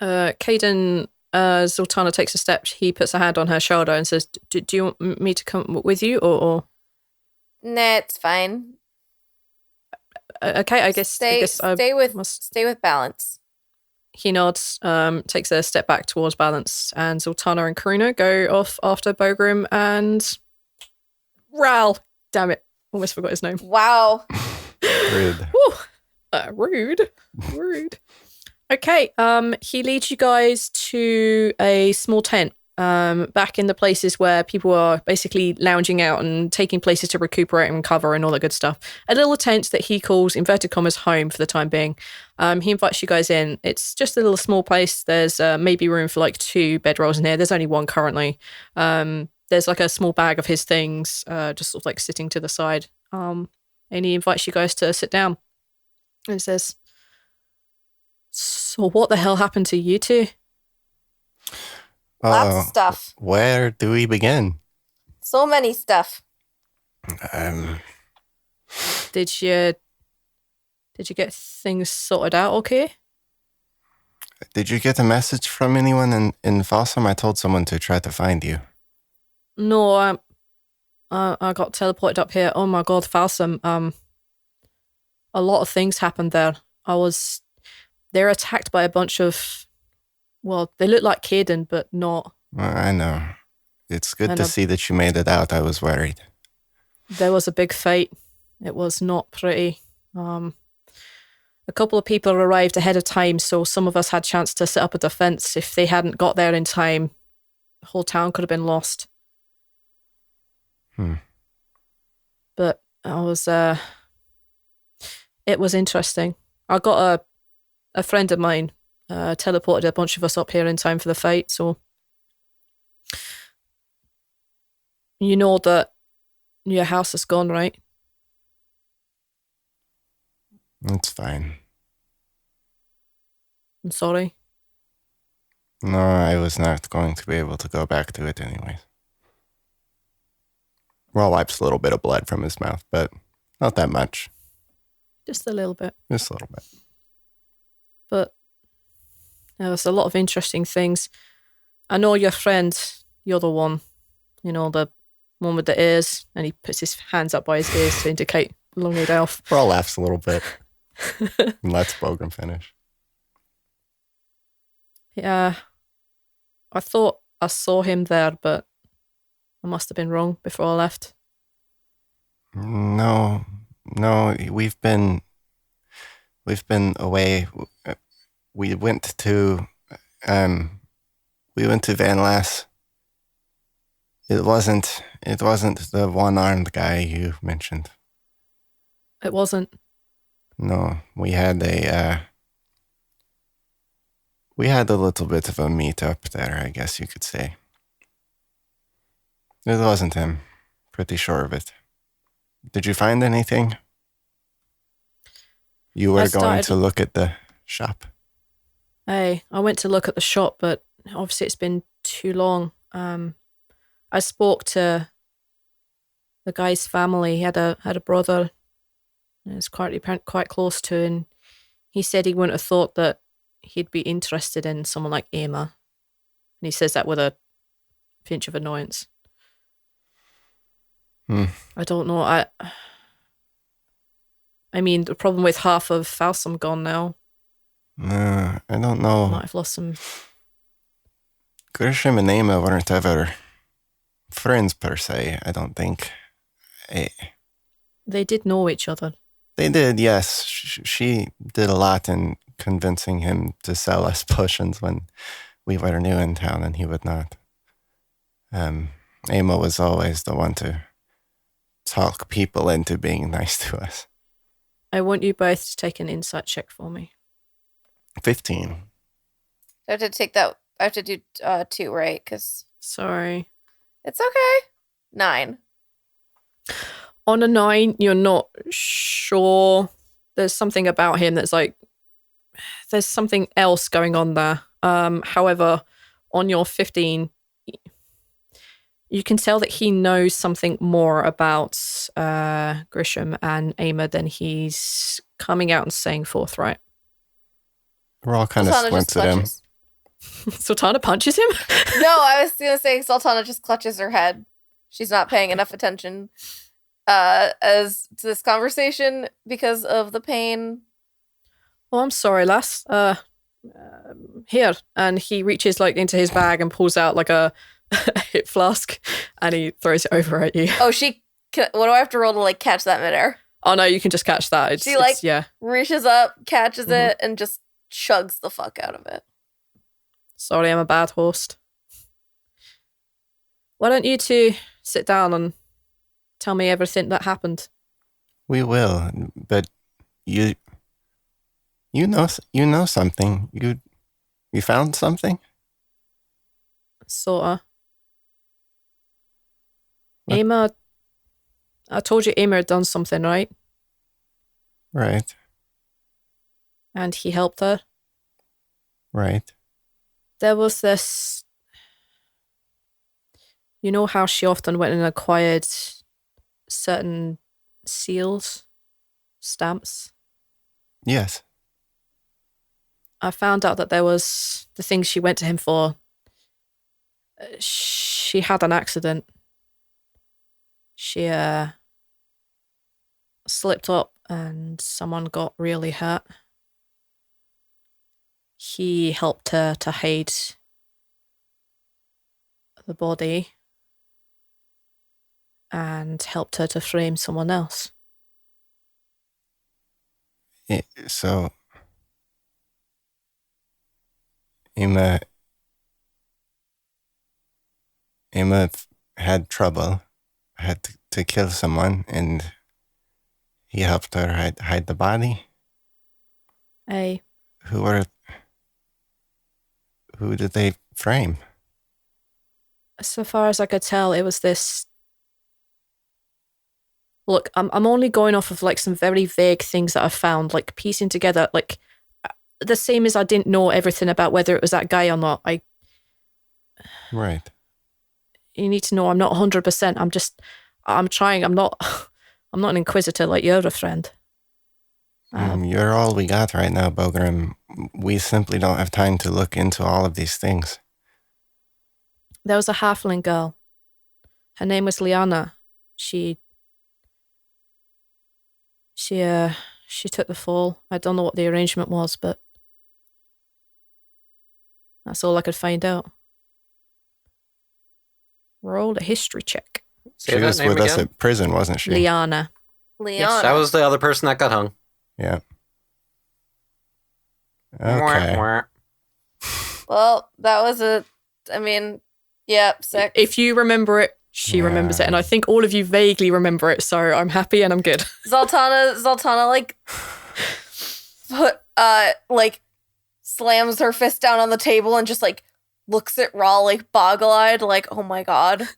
Caden, Zaltanna takes a step. He puts a hand on her shoulder and says, do you want me to come with you, or? Nah, it's fine. Okay, I guess I Stay with must. stay with Balance. He nods, takes a step back towards Balance, and Zaltanna and Karina go off after Bogrim and Rhal. Damn it, almost forgot his name. Wow. Rude. Rude. Okay, he leads you guys to a small tent, back in the places where people are basically lounging out and taking places to recuperate and recover and all that good stuff. A little tent that he calls, inverted commas, home for the time being. He invites you guys in. It's just a little small place. There's maybe room for like 2 bedrolls in here. There's only 1 currently. There's like a small bag of his things, just sort of like sitting to the side. And he invites you guys to sit down. And says, "So what the hell happened to you two?" Lots of stuff. Where do we begin? So many stuff. Did you get things sorted out okay? Did you get a message from anyone in Fossum? I told someone to try to find you. No, I got teleported up here. Oh my god, Falsum. A lot of things happened there. They're attacked by a bunch of, well, they look like Caden, but not. I know. It's good to see that you made it out. I was worried. There was a big fight. It was not pretty. A couple of people arrived ahead of time, so some of us had chance to set up a defense. If they hadn't got there in time, the whole town could have been lost. But it was interesting. I got a friend of mine teleported a bunch of us up here in time for the fight, so you know that your house is gone, right? It's fine. I'm sorry. No, I was not going to be able to go back to it anyways. Rhal wipes a little bit of blood from his mouth, but not that much. Just a little bit. Just a little bit. But there was a lot of interesting things. I know your friend, you're the one, you know, the one with the ears, and he puts his hands up by his ears to indicate long-eared elf. Rhal laughs a little bit and lets Bogrim finish. Yeah, I thought I saw him there, but I must have been wrong before I left. No, we've been away. We went to Van Lass. It wasn't the one-armed guy you mentioned. It wasn't. No, we had a little bit of a meet-up there, I guess you could say. It wasn't him. Pretty sure of it. Did you find anything? You were going to look at the shop. Hey, I went to look at the shop, but obviously it's been too long. I spoke to the guy's family. He had a brother. He was quite close to, and he said he wouldn't have thought that he'd be interested in someone like Emma. And he says that with a pinch of annoyance. I don't know. I mean, the problem with half of Falsum gone now. I don't know. Might have lost some. Grisham and Emma weren't ever friends per se, I don't think. They did know each other. They did, yes. She did a lot in convincing him to sell us potions when we were new in town and he would not. Emma was always the one to talk people into being nice to us. I want you both to take an insight check for me. 15. I have to take that. I have to do 2, right? Because Sorry. it's okay. 9. On a 9, you're not sure. There's something about him that's like, there's something else going on there. However, on your 15, you can tell that he knows something more about Grisham and Emma than he's coming out and saying forthright. We're all kind of squints at him. Zaltanna punches him? No, I was going to say Zaltanna just clutches her head. She's not paying enough attention. as to this conversation because of the pain. Oh, I'm sorry, lass. Here. And he reaches like into his bag and pulls out like a hip flask and he throws it over at you. Oh, what do I have to roll to like catch that midair? Oh no, you can just catch that. She like yeah. reaches up, catches it, and just chugs the fuck out of it. Sorry, I'm a bad host. Why don't you two sit down and tell me everything that happened? We will, but you know something. You found something? Sorta. What? Emma, I told you Emma had done something, right? Right. And he helped her. Right. There was this... You know how she often went and acquired certain seals, stamps? Yes. I found out that there was the things she went to him for. She had an accident. She slipped up and someone got really hurt. He helped her to hide the body and helped her to frame someone else. So, Emma had trouble, had to kill someone, and he helped her hide the body. Aye. Who did they frame? So far as I could tell, it was this... Look, I'm only going off of like some very vague things that I found, like piecing together, like the same as I didn't know everything about whether it was that guy or not. Right. You need to know I'm not 100%. I'm trying. I'm not an inquisitor like your other friend. You're all we got right now, Bogrim. We simply don't have time to look into all of these things. There was a halfling girl. Her name was Liana. She took the fall. I don't know what the arrangement was, but that's all I could find out. Roll a history check. Say She that was name with us again? at prison, wasn't she? Liana. Leona. That was the other person that got hung. Yeah. Okay. Well, that was yep, 6. If you remember it, she remembers it, and I think all of you vaguely remember it, so I'm happy and I'm good. Zaltanna like slams her fist down on the table and just like looks at Rhal like boggle-eyed, like, oh my god.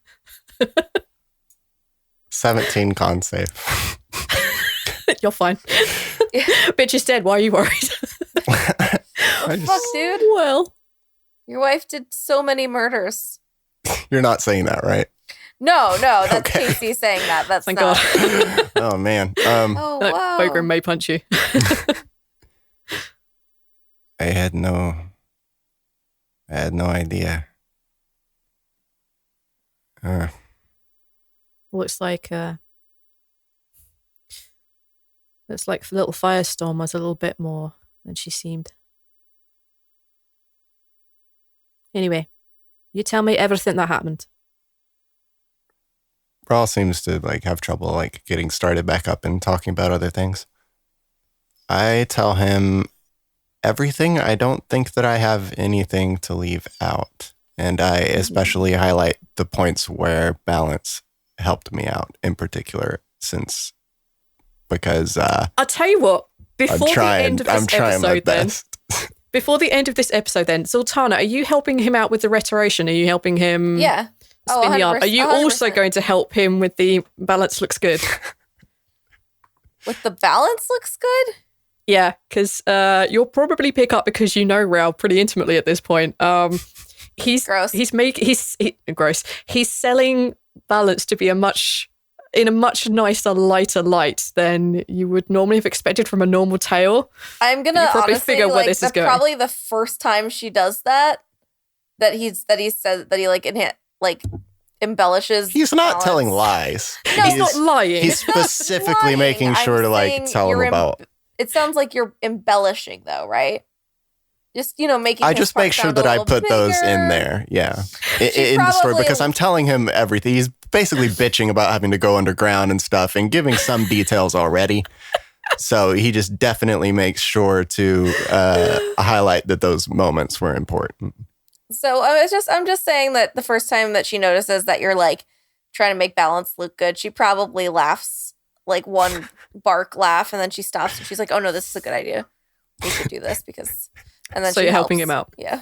17 con save. You're fine. Bitch is dead. Why are you worried? Fuck, dude. Well, Your wife did so many murders. You're not saying that, right? No, that's Okay. Casey saying that. That's thank not. God. Oh, man. Oh, Like, wow. Bogrim may punch you. I had no idea. Looks like the little firestorm was a little bit more than she seemed. Anyway, you tell me everything that happened. Rhal seems to like have trouble like getting started back up and talking about other things. I tell him everything. I don't think that I have anything to leave out. And I especially highlight the points where balance helped me out in particular, because I'll tell you what, before the end of I'm this trying my episode then, best. before the end of this episode then, Zaltanna, are you helping him out with the restoration? Are you helping him Yeah. spin the arm? 100%, Are you also 100%. going to help him with the balance looks good? With the balance looks good? Yeah, because you'll probably pick up because you know Rhal pretty intimately at this point. He's Gross. Gross. He's selling balance to be in a much nicer, lighter light than you would normally have expected from a normal tale. I'm gonna You probably honestly figure where like this is that's going. probably the first time she does that he said that he like embellishes. He's not balance. telling lies. No, He's not lying. He's specifically lying. making sure I'm to like saying tell him you're about. It sounds like you're embellishing, though, right? Just making. I his just part make sure sound that a I little put those in bigger. there. Yeah, in the story, probably- because I'm telling him everything. He's basically bitching about having to go underground and stuff, and giving some details already. So he just definitely makes sure to highlight that those moments were important. So I'm just saying that the first time that she notices that you're like trying to make balance look good, she probably laughs like one bark laugh, and then she stops and she's like, "Oh no, this is a good idea. We should do this because." And then So she you're helping helps. him out. Yeah.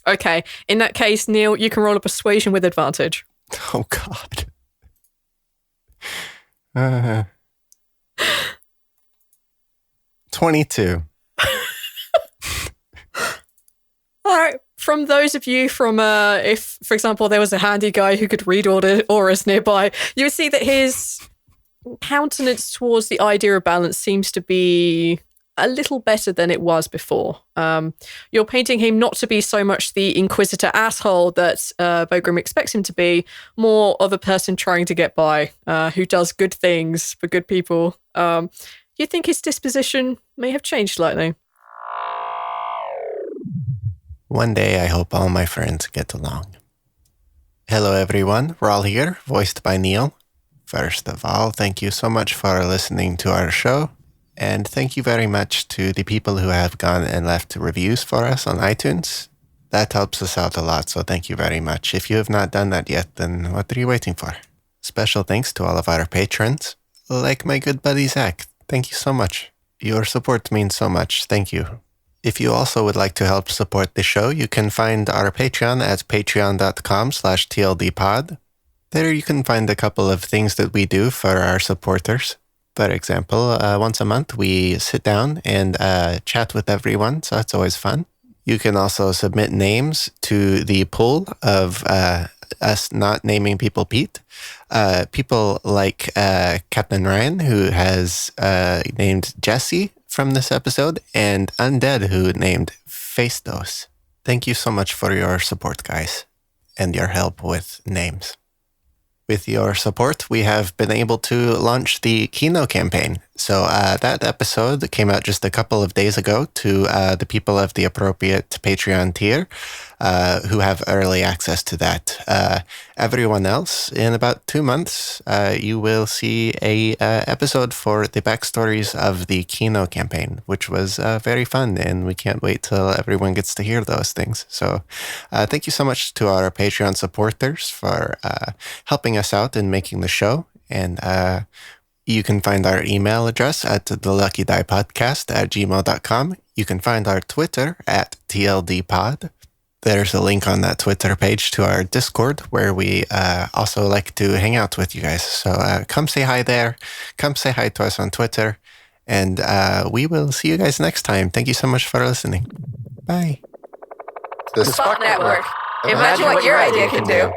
Okay. In that case, Neil, you can roll a persuasion with advantage. Oh God. 22. All right. From those of you if, for example, there was a handy guy who could read auras nearby, you would see that his countenance towards the idea of balance seems to be a little better than it was before. You're painting him not to be so much the inquisitor asshole that Bogrim expects him to be, more of a person trying to get by, who does good things for good people. You think his disposition may have changed slightly. One day I hope all my friends get along. Hello everyone, Rhal here, voiced by Neil. First of all, thank you so much for listening to our show, and thank you very much to the people who have gone and left reviews for us on iTunes. That helps us out a lot, so thank you very much. If you have not done that yet, then what are you waiting for? Special thanks to all of our patrons, like my good buddy Zach. Thank you so much. Your support means so much. Thank you. If you also would like to help support the show, you can find our Patreon at patreon.com/tldpod. There you can find a couple of things that we do for our supporters. For example, once a month we sit down and chat with everyone, so that's always fun. You can also submit names to the pool of us not naming people Pete. People like Captain Ryan, who has named Jesse from this episode, and Undead, who named Festos. Thank you so much for your support, guys, and your help with names. With your support, we have been able to launch the Kino campaign. So that episode came out just a couple of days ago to the people of the appropriate Patreon tier who have early access to that. Everyone else, in about 2 months, you will see a episode for the backstories of the Kino campaign, which was very fun, and we can't wait till everyone gets to hear those things. So thank you so much to our Patreon supporters for helping us out in making the show. And you can find our email address at theluckydiepodcast@gmail.com. You can find our Twitter at TLDpod. There's a link on that Twitter page to our Discord, where we also like to hang out with you guys. So come say hi there. Come say hi to us on Twitter. And we will see you guys next time. Thank you so much for listening. Bye. The Spot Network. Imagine what your idea can do.